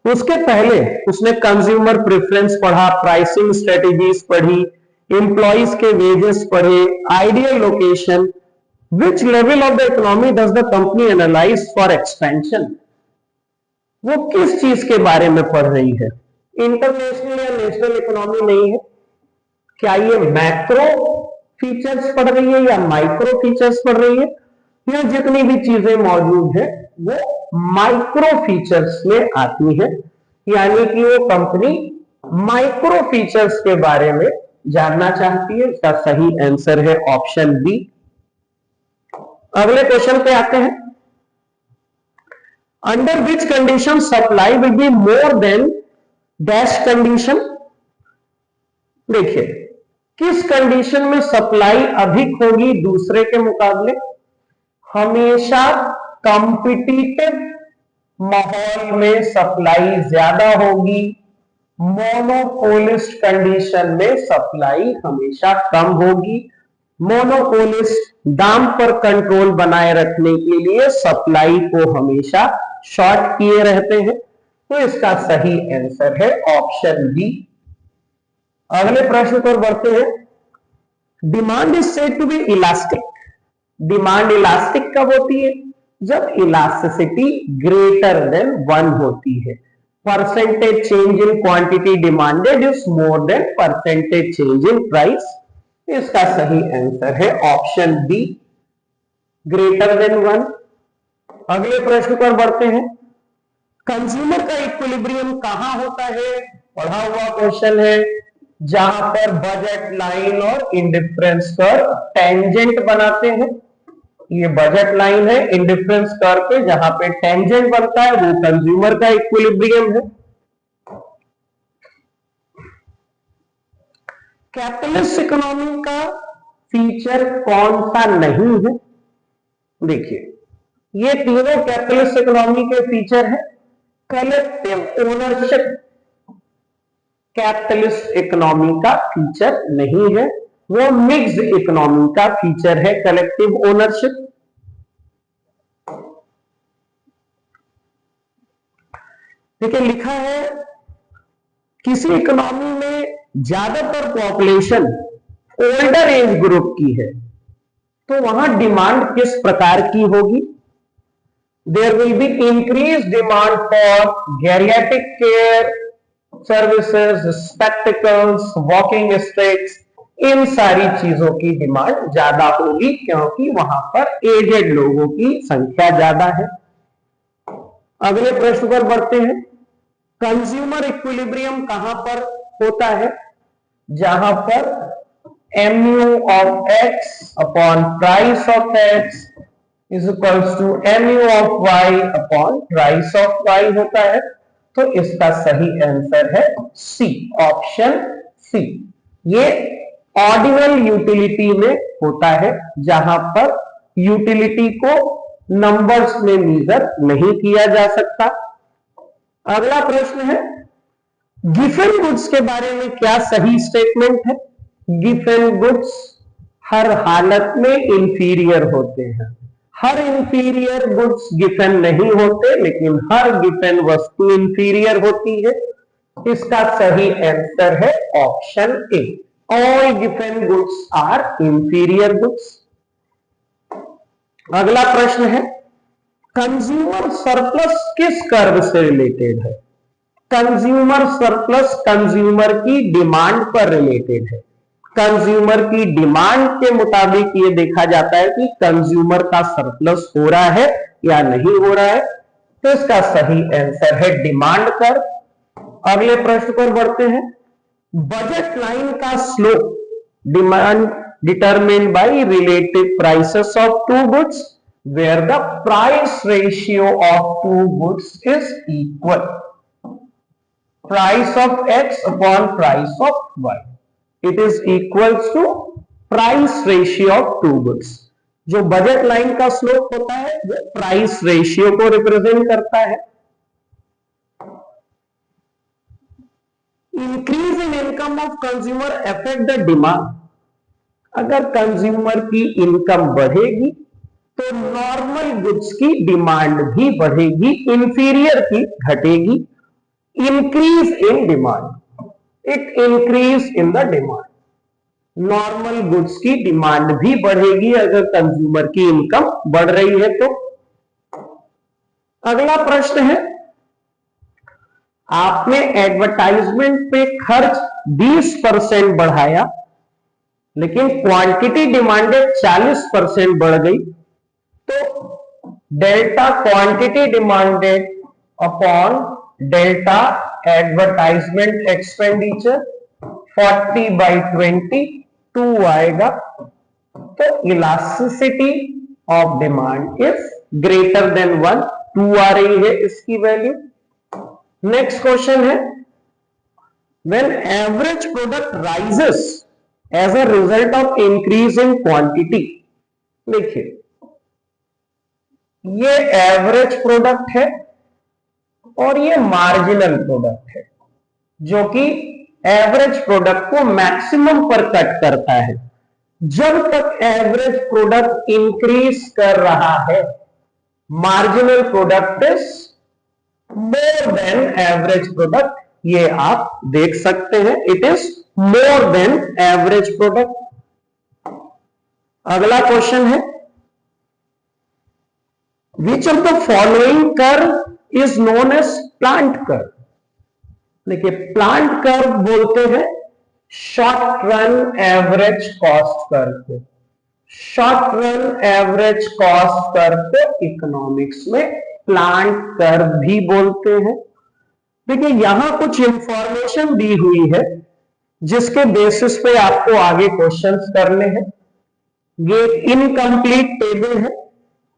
उसके पहले उसने कंज्यूमर प्रेफरेंस पढ़ा, प्राइसिंग स्ट्रेटेजीज पढ़ी, एम्प्लॉइज के वेजेस पढ़े, ideal location. Which level of the economy does the company analyse for expansion? वो किस चीज के बारे में पढ़ रही है? इंटरनेशनल या नेशनल इकोनॉमी नहीं है। क्या ये मैक्रो फीचर्स पढ़ रही है या माइक्रो फीचर्स पढ़ रही है? या जितनी भी चीजें मौजूद है वो माइक्रो फीचर्स में आती है, यानी कि वो कंपनी माइक्रो फीचर्स के बारे में जानना चाहती है। इसका सही आंसर है ऑप्शन बी। अगले क्वेश्चन पे आते हैं। Under which condition supply will be more than dash condition? देखिए किस कंडीशन में सप्लाई अधिक होगी दूसरे के मुकाबले? हमेशा कॉम्पिटिटिव माहौल में सप्लाई ज्यादा होगी, मोनोपोलिस्ट कंडीशन में सप्लाई हमेशा कम होगी। मोनोपोलिस्ट दाम पर कंट्रोल बनाए रखने के लिए सप्लाई को हमेशा शॉर्ट किए रहते हैं। तो इसका सही आंसर है ऑप्शन बी। अगले प्रश्न पर बढ़ते हैं। Demand is said to be elastic. Demand elastic कब होती है? जब इलास्टिसिटी ग्रेटर देन 1 होती है। Percentage change in quantity demanded is more then percentage change in price. इसका सही आंसर है ऑप्शन बी, ग्रेटर देन 1। अगले प्रश्न पर बढ़ते हैं। कंज्यूमर का इक्विलिब्रियम कहां होता है? पढ़ा हुआ क्वेश्चन है, जहां पर बजट लाइन और इंडिफरेंस कर्व टेंजेंट बनाते हैं। ये बजट लाइन है, इंडिफरेंस कर्व पे जहां पे टेंजेंट बनता है वो कंज्यूमर का इक्विलिब्रियम है। कैपिटलिस्ट इकोनॉमी का फीचर कौन सा नहीं है? देखिए ये तीनों कैपिटलिस्ट इकोनॉमी के फीचर है। कलेक्टिव ओनरशिप कैपिटलिस्ट इकोनॉमी का फीचर नहीं है, वो मिक्स्ड इकोनॉमी का फीचर है कलेक्टिव ओनरशिप। देखिए लिखा है किसी इकोनॉमी में ज्यादातर पॉपुलेशन ओल्डर एज ग्रुप की है, तो वहां डिमांड किस प्रकार की होगी? There will be increase demand for geriatric care services, spectacles, walking sticks. इन सारी चीजों की डिमांड ज्यादा होगी, क्योंकि वहां पर एजेड लोगों की संख्या ज्यादा है। अगले प्रश्न पर बढ़ते हैं। कंज्यूमर इक्विलिब्रियम कहां पर होता है? जहां पर mu of x upon price of x is equals to mu of y upon price of y होता है। तो इसका सही आंसर है सी, ऑप्शन सी। ये ऑर्डिनल यूटिलिटी में होता है, जहां पर यूटिलिटी को नंबर्स में मेजर नहीं किया जा सकता। अगला प्रश्न है, गिवन गुड्स के बारे में क्या सही स्टेटमेंट है? गिवन गुड्स हर हालत में इंफीरियर होते हैं। हर इंफीरियर गुड्स गिवन नहीं होते, लेकिन हर गिवन वस्तु इंफीरियर होती है। इसका सही आंसर है option A, all given goods are inferior goods. अगला प्रश्न है, कंज्यूमर सरप्लस किस कर्व से रिलेटेड है? कंज्यूमर सरप्लस कंज्यूमर की डिमांड पर रिलेटेड है। कंज्यूमर की डिमांड के मुताबिक ये देखा जाता है कि कंज्यूमर का सरप्लस हो रहा है या नहीं हो रहा है। तो इसका सही आंसर है डिमांड कर्व। अगले प्रश्न पर बढ़ते हैं, बजट लाइन का slope demand determined by relative prices of two goods where the price ratio of two goods is equal. Price of x upon price of y, it is equals to price ratio of two goods। जो बजट लाइन का स्लोप होता है वो प्राइस रेशियो को रिप्रेजेंट करता है। Increase in income of consumer affect the demand. अगर कंज्यूमर की इनकम बढ़ेगी तो नॉर्मल गुड्स की डिमांड भी बढ़ेगी, इंफीरियर की घटेगी। Increase in demand, it increase in the demand। Normal goods की डिमांड भी बढ़ेगी अगर कंज्यूमर की इनकम बढ़ रही है तो। अगला प्रश्न है, आपने एडवर्टाइजमेंट पे खर्च 20% बढ़ाया, लेकिन क्वांटिटी डिमांडेड 40% बढ़ गई, तो delta quantity demanded upon delta advertisement expenditure 40/20 2 आएगा। तो elasticity of demand is greater than 1, 2 आ रही है इसकी वैल्यू। नेक्स्ट क्वेश्चन है, when average product rises as a result of increase in quantity. देखिए, ये एवरेज प्रोडक्ट है और ये मार्जिनल प्रोडक्ट है, जो कि एवरेज प्रोडक्ट को मैक्सिमम पर कट करता है। जब तक एवरेज प्रोडक्ट इंक्रीज कर रहा है, marginal product is more than average product. ये आप देख सकते हैं, it is more than average product. अगला क्वेश्चन है, which of the following curve is known as plant curve. देखिए, प्लांट कर्व बोलते हैं short run average cost curve को। Short run average cost curve को इकोनॉमिक्स में प्लांट कर्व भी बोलते हैं। देखिए, यहां कुछ इंफॉर्मेशन दी हुई है जिसके बेसिस पे आपको आगे क्वेश्चंस करने हैं। ये इनकम्प्लीट टेबल है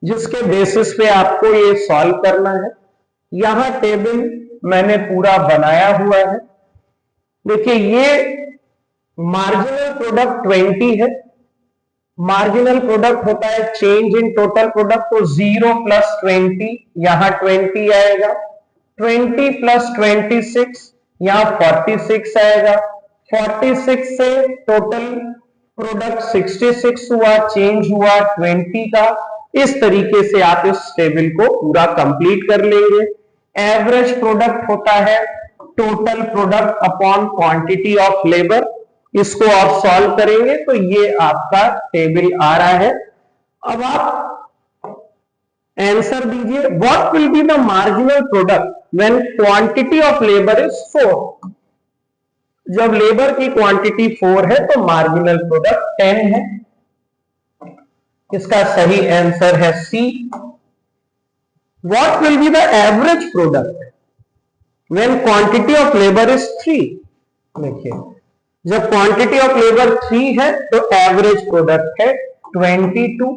जिसके बेसिस पे आपको ये सॉल्व करना है। यहां टेबल मैंने पूरा बनाया हुआ है। देखिए, ये मार्जिनल प्रोडक्ट 20 है। मार्जिनल प्रोडक्ट होता है चेंज इन टोटल प्रोडक्ट, तो 0 + 20 यहां 20 आएगा। 20 + 26 यहां 46 आएगा। 46 से टोटल प्रोडक्ट 66 हुआ, चेंज हुआ 20 का। इस तरीके से आप इस टेबल को पूरा कंप्लीट कर लेंगे। एवरेज प्रोडक्ट होता है total product upon quantity of labour. इसको आप सॉल्व करेंगे तो ये आपका टेबल आ रहा है। अब आप आंसर दीजिए, what will be the marginal product when quantity of labour is 4। जब लेबर की क्वांटिटी 4 है तो मार्जिनल प्रोडक्ट 10 है। इसका सही आंसर है C. What will be the average product when quantity of labour is 3, देखिए जब क्वांटिटी ऑफ लेबर 3 है तो एवरेज प्रोडक्ट है 22,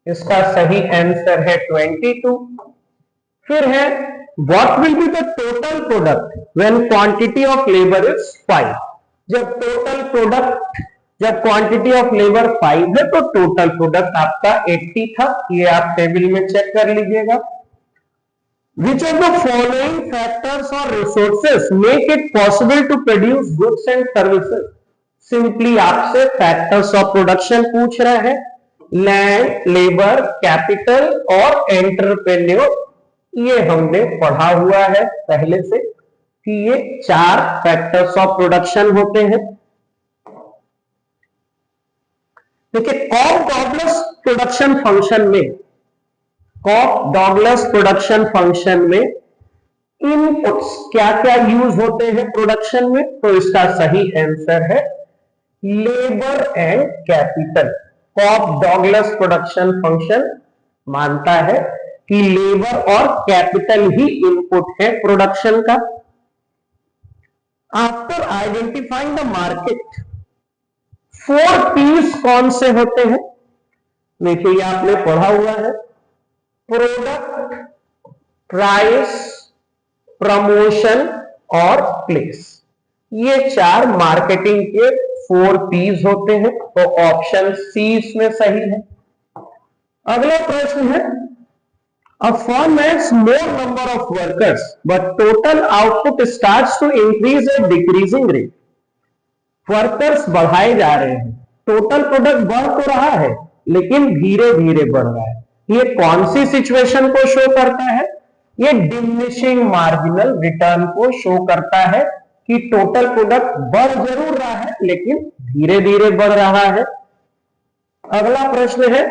इसका सही आंसर है 22। फिर है what will be the total product when quantity of labour is 5, जब टोटल प्रोडक्ट जब क्वांटिटी ऑफ लेबर 5 है तो टोटल प्रोडक्ट आपका 80 था, ये आप टेबल में चेक कर लीजिएगा। Which of the following factors or resources make it possible to produce goods and services? Simply आपसे factors of production पूछ रहा है, लैंड, लेबर, कैपिटल और एंटरप्रेन्योर। ये हमने पढ़ा हुआ है पहले से कि ये 4 फैक्टर्स ऑफ प्रोडक्शन होते हैं। देखिए कॉक-डॉगलस प्रोडक्शन फंक्शन में, कॉक-डॉगलस प्रोडक्शन फंक्शन में इनपुट्स क्या क्या यूज होते हैं प्रोडक्शन में, तो इसका सही आंसर है labour and capital. Kock-Douglas production function मानता है कि लेबर और कैपिटल ही इनपुट है प्रोडक्शन का। After identifying the market, 4 P's कौन से होते हैं? देखिए ये आपने पढ़ा हुआ है, प्रोडक्ट, प्राइस, प्रमोशन और प्लेस। ये 4 मार्केटिंग के 4 P's होते हैं, तो ऑप्शन सी इसमें सही है। अगला प्रश्न है, a firm has more number of workers but total output starts to increase at decreasing rate। Workers बढ़ाए जा रहे हैं, टोटल प्रोडक्ट बढ़ तो रहा है लेकिन धीरे धीरे बढ़ रहा है। ये कौन सी सिचुएशन को शो करता है? ये डिमिनिशिंग मार्जिनल रिटर्न को शो करता है कि टोटल प्रोडक्ट बढ़ जरूर रहा है लेकिन धीरे धीरे बढ़ रहा है। अगला प्रश्न है,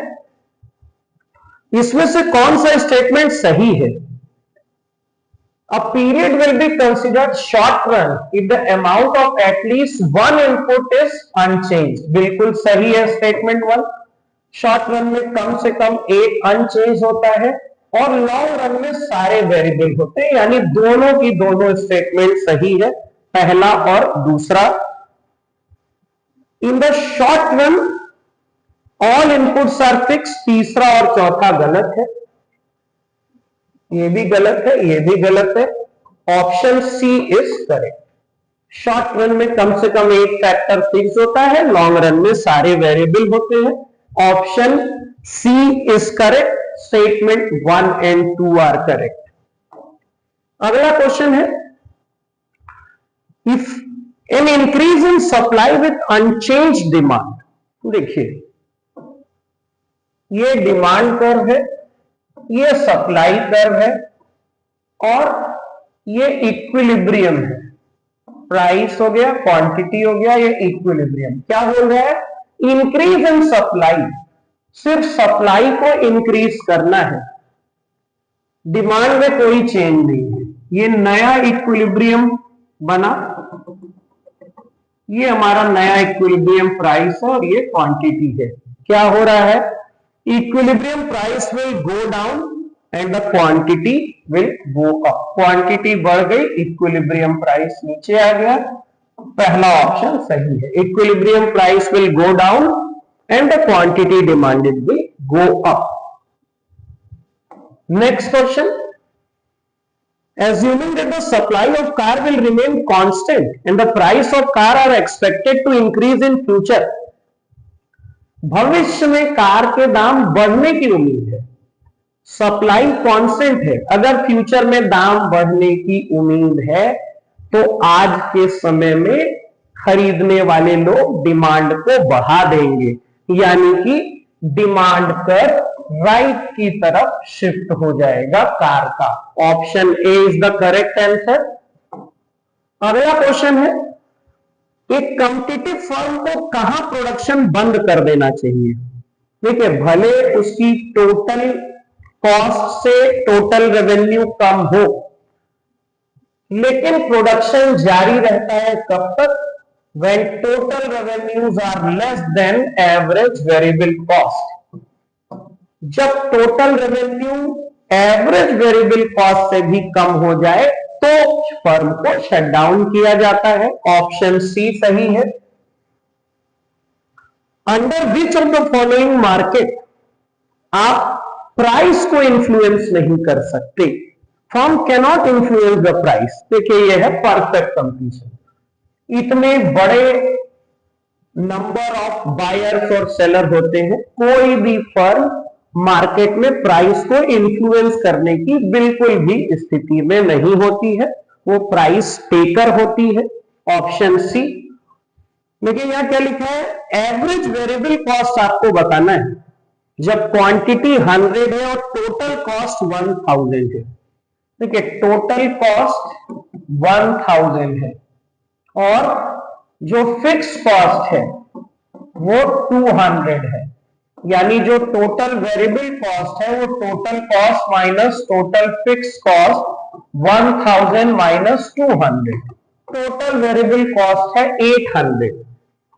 इसमें से कौन सा स्टेटमेंट सही है? A period will be considered short run if the amount of at least one input is unchanged। बिल्कुल सही है स्टेटमेंट 1। शॉर्ट रन में कम से कम एक अनचेंज होता है और लॉन्ग रन में सारे वेरिएबल होते हैं, यानी दोनों की दोनों स्टेटमेंट सही है, पहला और दूसरा। In the short run all inputs are fix, तीसरा और चौथा गलत है, ये भी गलत है, ये भी गलत है। Option C is correct. Short run में कम से कम एक फैक्टर फिक्स होता है, लॉन्ग रन में सारे वेरिएबल होते हैं। Option C is correct. Statement 1 and 2 are correct. अगला क्वेश्चन है, if an increase in supply with unchange demand. देखिए ये डिमांड कर्व है, ये सप्लाई कर्व है और ये इक्विलिब्रियम है। प्राइस हो गया, क्वांटिटी हो गया, ये इक्विलिब्रियम। क्या बोल रहा है? इंक्रीज इन सप्लाई, सिर्फ सप्लाई को इंक्रीज करना है, डिमांड में कोई चेंज नहीं है। ये नया इक्विलिब्रियम बना, ये हमारा नया इक्विलिब्रियम प्राइस है और ये क्वांटिटी है। क्या हो रहा है? Equilibrium price will go down and the quantity will go up. Quantity बढ़ गई, इक्विलिब्रियम प्राइस नीचे आ गया। पहला ऑप्शन सही है, equilibrium price will go down and the quantity demanded will go up. Next question, assuming that the supply of car will remain constant and the price of car are expected to increase in future। भविष्य में कार के दाम बढ़ने की उम्मीद है, सप्लाई कांस्टेंट है। अगर फ्यूचर में दाम बढ़ने की उम्मीद है तो आज के समय में खरीदने वाले लोग डिमांड को बढ़ा देंगे, यानी कि डिमांड कर राइट की तरफ शिफ्ट हो जाएगा कार का। Option A is the correct answer. अगला क्वेश्चन है, एक कॉम्पिटिटिव फर्म को कहां प्रोडक्शन बंद कर देना चाहिए? देखिए भले उसकी टोटल कॉस्ट से टोटल रेवेन्यू कम हो, लेकिन प्रोडक्शन जारी रहता है कब तक? when total revenues are less than average variable cost। जब total revenue average variable cost से भी कम हो जाए तो फर्म को शट डाउन किया जाता है। ऑप्शन सी सही है। Under which of the following market आप प्राइस को इन्फ्लुएंस नहीं कर सकते? Firm cannot influence the price. देखिए यह है परफेक्ट कंपटीशन। इतने बड़े नंबर ऑफ बायर्स और सेलर होते हैं, कोई भी फर्म मार्केट में प्राइस को इन्फ्लुएंस करने की बिल्कुल भी स्थिति में नहीं होती है, वो प्राइस टेकर होती है। Option C. देखिए यहां क्या लिखा है, एवरेज वेरिएबल कॉस्ट आपको बताना है जब क्वांटिटी 100 है और टोटल कॉस्ट 1000 है। देखिए टोटल कॉस्ट 1000 है और जो फिक्स कॉस्ट है वो 200 है, यानी जो टोटल वेरिएबल कॉस्ट है वो total cost minus total fix cost 1000 minus 200, total variable cost है 800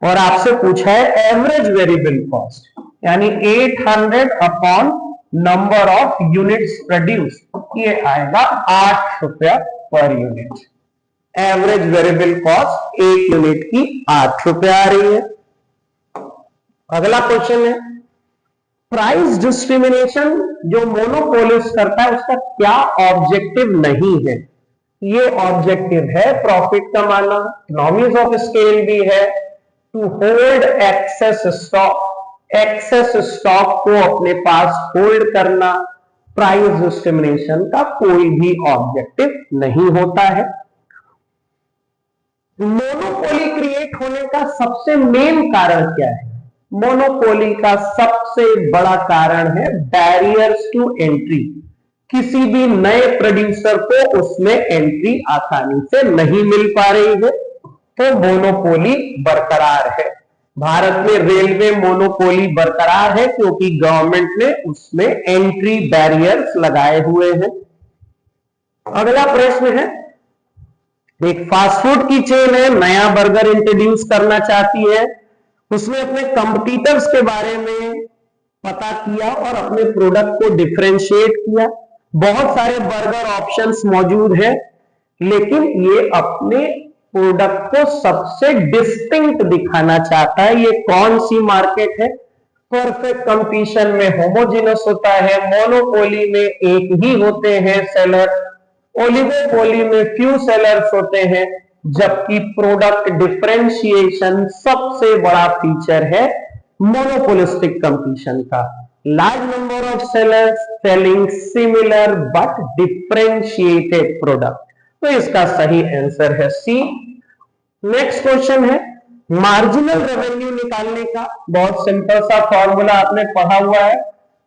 और आपसे पूछा है एवरेज वेरिएबल कॉस्ट, यानी 800 upon number of units produce, ये आएगा 8 रुपया per unit. Average variable cost एक यूनिट की 8 रुपया आ रही है। अगला क्वेश्चन है, प्राइस डिस्क्रिमिनेशन जो मोनोपोलिस्ट करता है उसका क्या ऑब्जेक्टिव नहीं है? ये ऑब्जेक्टिव है प्रॉफिट कमाना, इकोनॉमीज ऑफ स्केल भी है, to hold excess stock, excess stock को अपने पास होल्ड करना। प्राइस डिस्क्रिमिनेशन का कोई भी ऑब्जेक्टिव नहीं होता है। मोनोपोली क्रिएट होने का सबसे मेन कारण क्या है? मोनोपोली का सबसे बड़ा कारण है बैरियर्स टू एंट्री। किसी भी नए प्रोड्यूसर को उसमें एंट्री आसानी से नहीं मिल पा रही है, तो मोनोपोली बरकरार है। भारत में रेलवे मोनोपोली बरकरार है क्योंकि गवर्नमेंट ने उसमें एंट्री बैरियर्स लगाए हुए हैं। अगला प्रश्न है, एक फास्ट फूड की चेन है, नया बर्गर इंट्रोड्यूस करना चाहती है, उसने अपने कंपटीटर्स के बारे में पता किया और अपने प्रोडक्ट को डिफरेंशिएट किया। बहुत सारे बर्गर ऑप्शंस मौजूद हैं, लेकिन ये अपने प्रोडक्ट को सबसे डिस्टिंक्ट दिखाना चाहता है। ये कौन सी मार्केट है? परफेक्ट कंपटीशन में होमोजेनस होता है, मोनोपोली में एक ही होते हैं सेलर, ओलिगोपोली में फ्यू सेलर्स होते हैं, जबकि प्रोडक्ट डिफरेंशिएशन सबसे बड़ा फीचर है मोनोपोलिस्टिक कंपटीशन का। Large number of sellers selling similar but differentiated product, तो इसका सही आंसर है सी। नेक्स्ट क्वेश्चन है, मार्जिनल रेवेन्यू निकालने का बहुत सिंपल सा फॉर्मूला आपने पढ़ा हुआ है।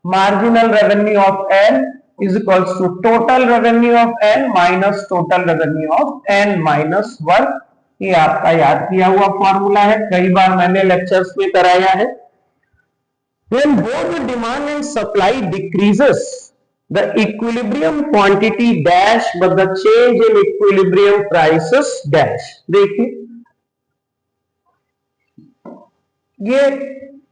Marginal revenue of N is equals to total revenue of n minus total revenue of n minus 1। ये आपका याद किया हुआ फॉर्मूला है, कई बार मैंने लेक्चर्स में कराया है। When both the demand and supply decreases, the equilibrium quantity dash but the change in equilibrium prices dash। देखिए ये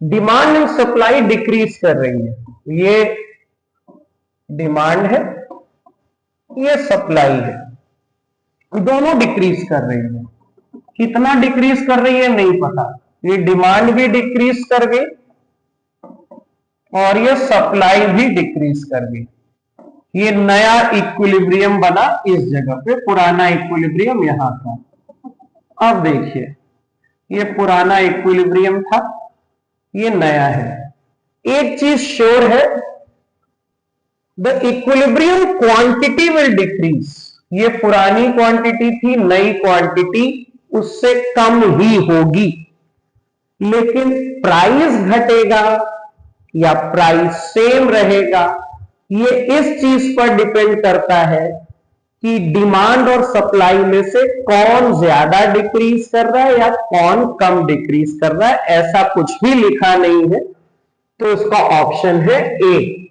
डिमांड एंड सप्लाई डिक्रीज कर रही है, ये डिमांड है, ये सप्लाई है, दोनों डिक्रीज कर रही है। कितना डिक्रीज कर रही है नहीं पता, ये डिमांड भी डिक्रीज कर गई और ये सप्लाई भी डिक्रीज कर गई। ये नया इक्विलिब्रियम बना इस जगह पे, पुराना इक्विलिब्रियम यहां था। अब देखिए ये पुराना इक्विलिब्रियम था, ये नया है। एक चीज श्योर है, The equilibrium quantity will decrease। ये पुरानी क्वांटिटी थी, नई क्वांटिटी उससे कम ही होगी, लेकिन प्राइस घटेगा या प्राइस सेम रहेगा, ये इस चीज पर डिपेंड करता है कि डिमांड और सप्लाई में से कौन ज्यादा डिक्रीज कर रहा है या कौन कम डिक्रीज कर रहा है। ऐसा कुछ भी लिखा नहीं है, तो इसका ऑप्शन है ए।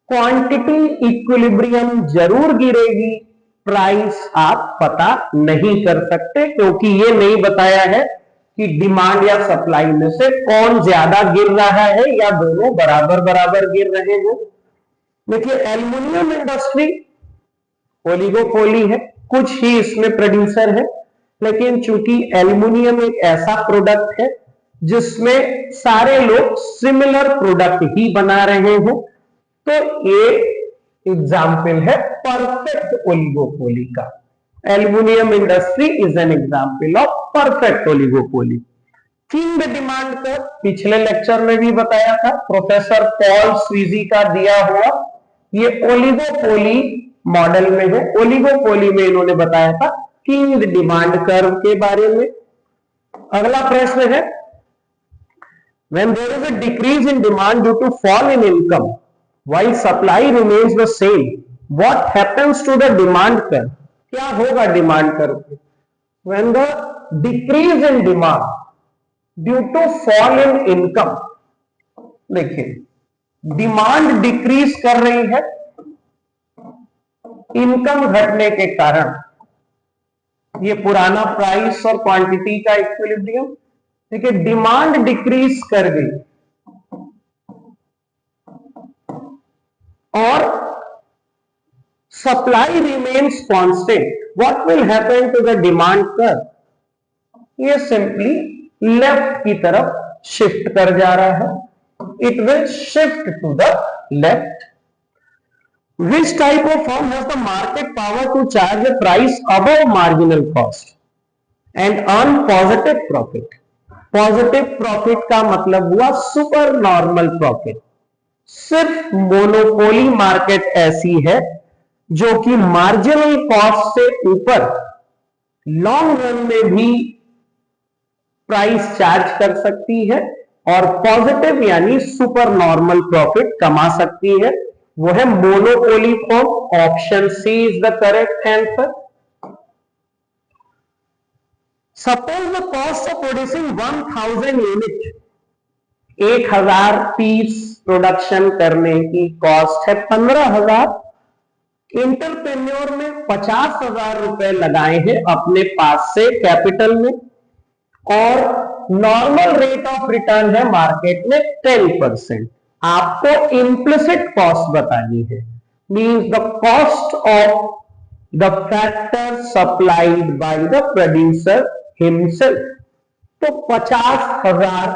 क्वांटिटी इक्विलिब्रियम जरूर गिरेगी, प्राइस आप पता नहीं कर सकते, क्योंकि ये नहीं बताया है कि डिमांड या सप्लाई में से कौन ज्यादा गिर रहा है या दोनों बराबर बराबर गिर रहे हैं। देखिए एल्युमिनियम इंडस्ट्री ओलिगोपोली है, कुछ ही इसमें प्रोड्यूसर है, लेकिन चूंकि एल्युमिनियम एक ऐसा प्रोडक्ट है जिसमें सारे लोग सिमिलर प्रोडक्ट ही बना रहे हैं, तो ये एग्जाम्पल है परफेक्ट ओलिगोपोली का। Aluminium industry is an example of perfect oligopoly. King demand curve पिछले लेक्चर में भी बताया था, प्रोफेसर पॉल स्वीजी का दिया हुआ, ये ओलिगोपोली मॉडल में है। ओलिगोपोली में इन्होंने बताया था किंग डिमांड कर्व के बारे में। अगला प्रश्न है, when there is a decrease in demand due to fall in income while supply remains the same, what happens to the demand curve? क्या होगा डिमांड कर्व पे? when the decrease in demand due to fall in income, देखिए डिमांड डिक्रीज कर रही है इनकम घटने के कारण, ये पुराना प्राइस और क्वांटिटी का इक्विलिब्रियम। देखिए डिमांड डिक्रीज कर गई और supply remains constant, what will happen to the demand curve? ये सिंपली लेफ्ट की तरफ शिफ्ट कर जा रहा है, it will shift to the left. Which type of firm has the market power to charge a price above marginal cost and earn positive profit? Positive profit का मतलब हुआ सुपर नॉर्मल प्रॉफिट। सिर्फ मोनोपोली मार्केट ऐसी है जो कि मार्जिनल कॉस्ट से ऊपर लॉन्ग रन में भी प्राइस चार्ज कर सकती है और पॉजिटिव यानी सुपर नॉर्मल प्रॉफिट कमा सकती है, वो है monopoly form. Option C is the correct answer. Suppose the cost of producing 1000 unit, 1000 piece production करने की कॉस्ट है 15,000। इंटरप्रेन्योर ने 50,000 रुपए लगाए हैं अपने पास से कैपिटल में और नॉर्मल रेट ऑफ रिटर्न है मार्केट में 10%। आपको इम्प्लिसिट कॉस्ट बतानी है, means the cost of the factor supplied by the producer himself. तो 50,000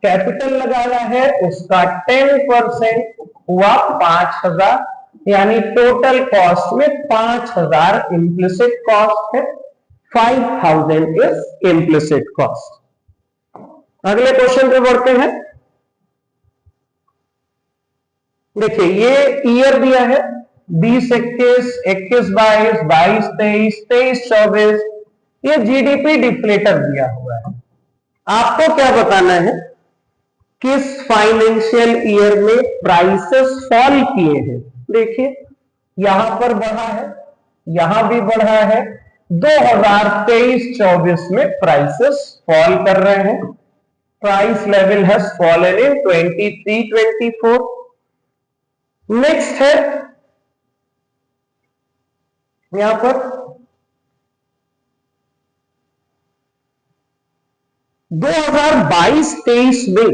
कैपिटल लगाया है, उसका 10% हुआ 5,000, यानी टोटल कॉस्ट में 5,000 इम्प्लिसिट कॉस्ट है, 5,000 इज इम्प्लिसिट कॉस्ट। अगले क्वेश्चन पे बढ़ते हैं। देखिए ये ईयर दिया है 20-21, 21-22, 22-23, 23-24, ये जीडीपी डिफ्लेटर दिया हुआ है। आपको क्या बताना है, किस फाइनेंशियल ईयर में प्राइसेस फॉल किए हैं। देखिए यहां पर बढ़ा है, यहां भी बढ़ा है, 2023-24 में प्राइसेस फॉल कर रहे हैं। Price level has fallen in 23-24। Next है यहां पर 2022-23 में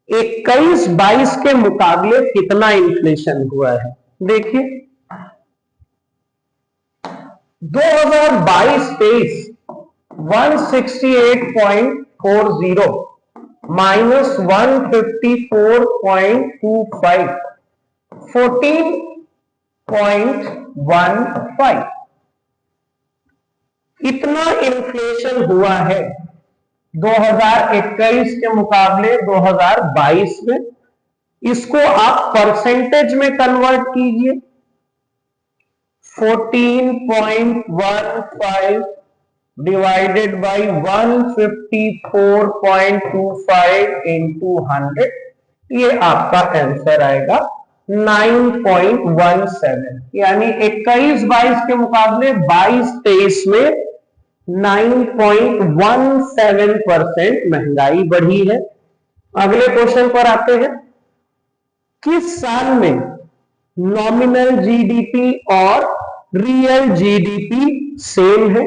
21-22 के मुकाबले कितना इन्फ्लेशन हुआ है। देखिए 2022-23 168.40 माइनस 154.25 14.15, इतना इन्फ्लेशन हुआ है 2021 के मुकाबले 2022 में। इसको आप परसेंटेज में कन्वर्ट कीजिए, 14.15 डिवाइडेड बाय 154.25 इंटू 100, ये आपका आंसर आएगा 9.17, यानी 21-22 के मुकाबले 22-23 में 9.17% महंगाई बढ़ी है। अगले क्वेश्चन पर आते हैं, किस साल में नॉमिनल जीडीपी और रियल जीडीपी सेम है।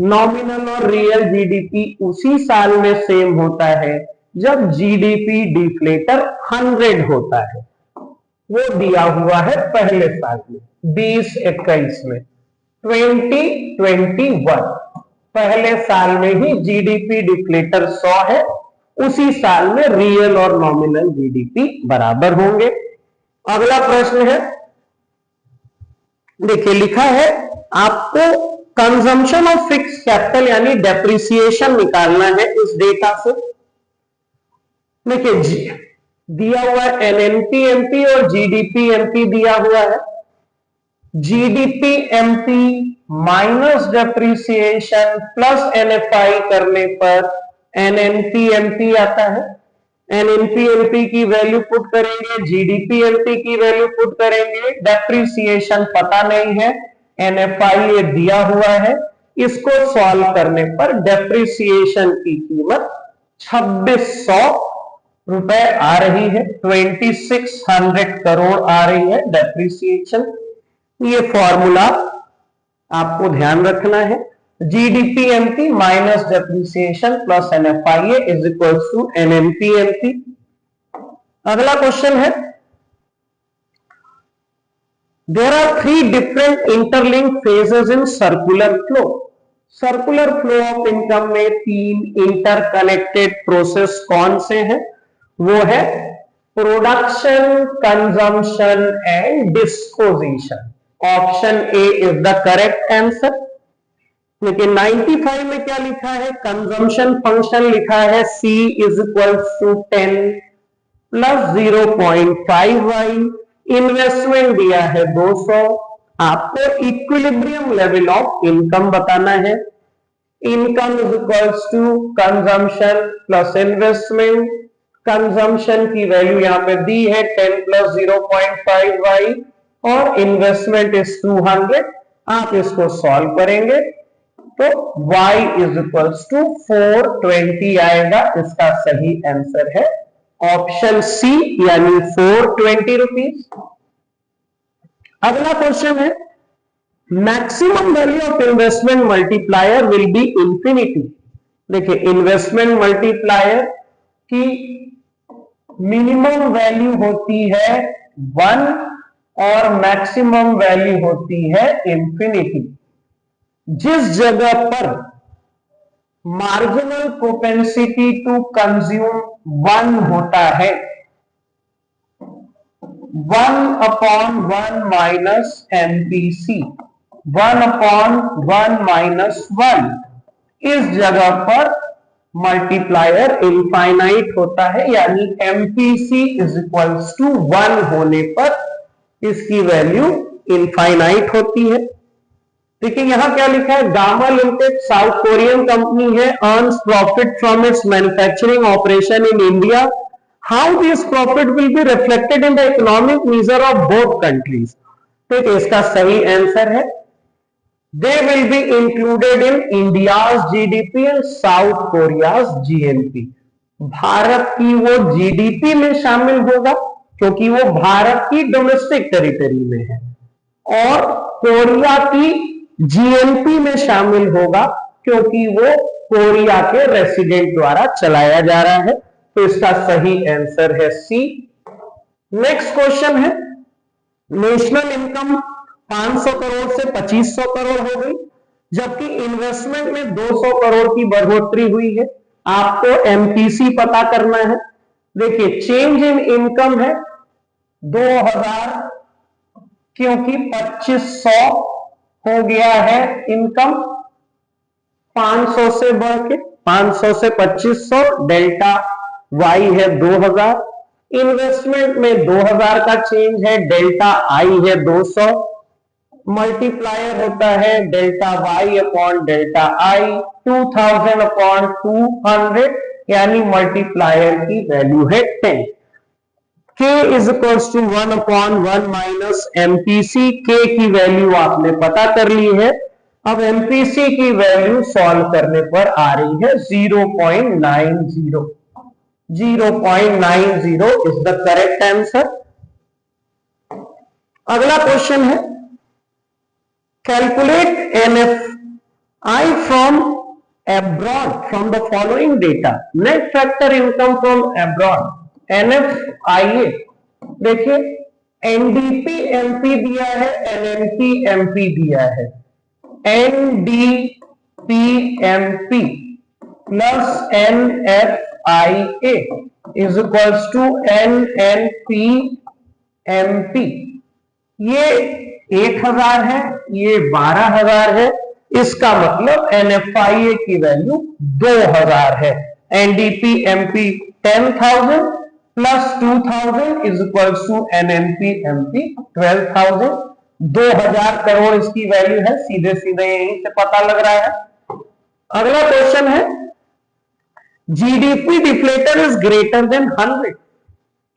नॉमिनल और रियल जीडीपी उसी साल में सेम होता है जब जीडीपी डिफ्लेटर 100 होता है, वो दिया हुआ है पहले साल में 20-21 में। 2021 पहले साल में ही जीडीपी डिफ्लेटर 100 है, उसी साल में रियल और नॉमिनल जीडीपी बराबर होंगे। अगला प्रश्न है, देखिए लिखा है आपको कंजम्पशन ऑफ फिक्स कैपिटल यानी डेप्रिसिएशन निकालना है इस डेटा से। देखिए दिया हुआ है एनएनपी एमपी और जीडीपी एमपी दिया हुआ है। GDP MP minus depreciation plus NFI करने पर एनएनपी एमपी आता है। एनएनपी एमपी की वैल्यू पुट करेंगे, जीडीपी एमपी की वैल्यू पुट करेंगे, डेप्रिसिएशन पता नहीं है, एनएफआई ये दिया हुआ है। इसको सॉल्व करने पर डेप्रिसिएशन की कीमत 2600 रुपए आ रही है, 2600 करोड़ आ रही है डेप्रिसिएशन। ये फॉर्मूला आपको ध्यान रखना है, GDP MP minus depreciation plus NFI is equal to NNP MP. अगला क्वेश्चन है, there are 3 different interlinked phases in circular flow. Circular flow of income में 3 इंटरकनेक्टेड प्रोसेस कौन से हैं? वो है production, consumption and disposition. Option A is the correct answer. लेकिन 95 में क्या लिखा है? कंजम्पशन फंक्शन लिखा है C is equal to 10 plus 0.5y। Investment दिया है 200। आपको इक्विलिब्रियम लेवल ऑफ इनकम बताना है। Income is equal to consumption plus investment. Consumption की वैल्यू यहां पे दी है 10 प्लस 0.5y और इन्वेस्टमेंट इज 200। आप इसको सॉल्व करेंगे तो y इज इक्वल टू 420 आएगा। इसका सही आंसर है ऑप्शन सी यानी 420 रुपीज। अगला क्वेश्चन है, maximum value of investment multiplier will be infinity. देखिए इन्वेस्टमेंट मल्टीप्लायर की मिनिमम वैल्यू होती है 1 और मैक्सिमम वैल्यू होती है इंफिनिटी। जिस जगह पर मार्जिनल प्रोपेंसिटी टू कंज्यूम 1 होता है, 1/1 माइनस एमपीसी, 1/1 माइनस 1, इस जगह पर मल्टीप्लायर इनफाइनाइट होता है, यानी एमपीसी इज इक्वल्स टू 1 होने पर इसकी वैल्यू इनफाइनाइट होती है। देखिए यहां क्या लिखा है, Gamma limited South Korean company है, earns profit from its manufacturing operation in India. How this profit will be reflected in the economic measure of both countries. ठीक है, इसका सही आंसर है they will be included in India's GDP and South Korea's GNP. Bharat की वो जीडीपी में शामिल होगा क्योंकि वो भारत की डोमेस्टिक टेरिटरी में है, और कोरिया की जीएनपी में शामिल होगा क्योंकि वो कोरिया के रेसिडेंट द्वारा चलाया जा रहा है। तो इसका सही आंसर है सी। नेक्स्ट क्वेश्चन है, नेशनल इनकम 500 करोड़ से 2500 करोड़ हो गई, जबकि इन्वेस्टमेंट में 200 करोड़ की बढ़ोतरी हुई है। आपको एमपीसी पता करना है। देखिए चेंज इन इनकम है 2000, क्योंकि 2500 हो गया है इनकम, 500 से बढ़ के 500 से 2500, डेल्टा वाई है 2000। इन्वेस्टमेंट में 2000 का चेंज है, डेल्टा आई है 200। मल्टीप्लायर होता है delta Y upon delta I, 2000 upon 200, यानी मल्टीप्लायर की वैल्यू है 10। K is equals to 1/1 minus MPC. K की वैल्यू आपने पता कर ली है। अब एमपीसी की वैल्यू सॉल्व करने पर आ रही है 0.90। 0.90 इज द करेक्ट आंसर। अगला क्वेश्चन है, calculate NFI from abroad from the following data. Net factor income from abroad, NFIA। देखिए एनडीपी एमपी दिया है, एनएनपी एमपी दिया है। NDPMP plus NFIA is equals to NNPMP। ये 1000 है, ये 12000 है, इसका मतलब NFIA की वैल्यू 2000 है। NDPMP 10,000 plus 2000 is equals to NNPMP 12,000। 2000 crore इसकी वैल्यू है, सीधे सीधे यहीं से पता लग रहा है। अगला क्वेश्चन है, GDP deflator is greater then 100।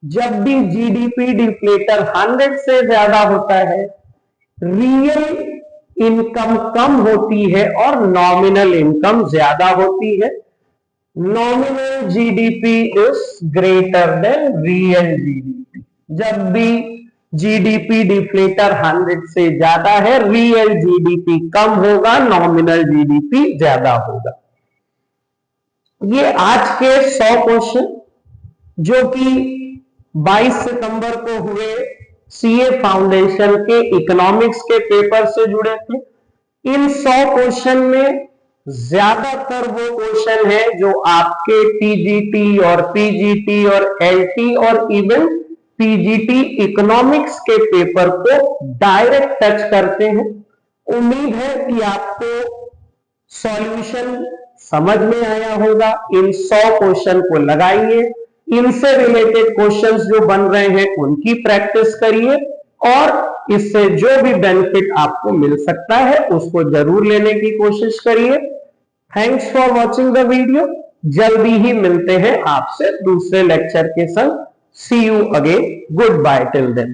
जब भी जीडीपी डिफ्लेटर 100 से ज्यादा होता है, रियल इनकम कम होती है और नॉमिनल इनकम ज्यादा होती है। Nominal GDP is greater then real GDP. जब भी जीडीपी डिफ्लेटर 100 से ज्यादा है, रियल जीडीपी कम होगा, नॉमिनल जीडीपी ज्यादा होगा। ये आज के 100 क्वेश्चन जो कि 22 सितंबर को हुए सीए फाउंडेशन के इकोनॉमिक्स के पेपर से जुड़े थे। इन 100 क्वेश्चन में ज्यादातर वो क्वेश्चन है जो आपके टीजीटी और पीजीटी और एलटी और इवन पीजीटी इकोनॉमिक्स के पेपर को डायरेक्ट टच करते हैं। उम्मीद है कि आपको सॉल्यूशन समझ में आया होगा। इन 100 क्वेश्चन को लगाइए, इनसे रिलेटेड क्वेश्चंस जो बन रहे हैं उनकी प्रैक्टिस करिए और इससे जो भी बेनिफिट आपको मिल सकता है उसको जरूर लेने की कोशिश करिए। Thanks for watching the video. जल्दी ही मिलते हैं आपसे दूसरे लेक्चर के संग। See you again. Good bye till then.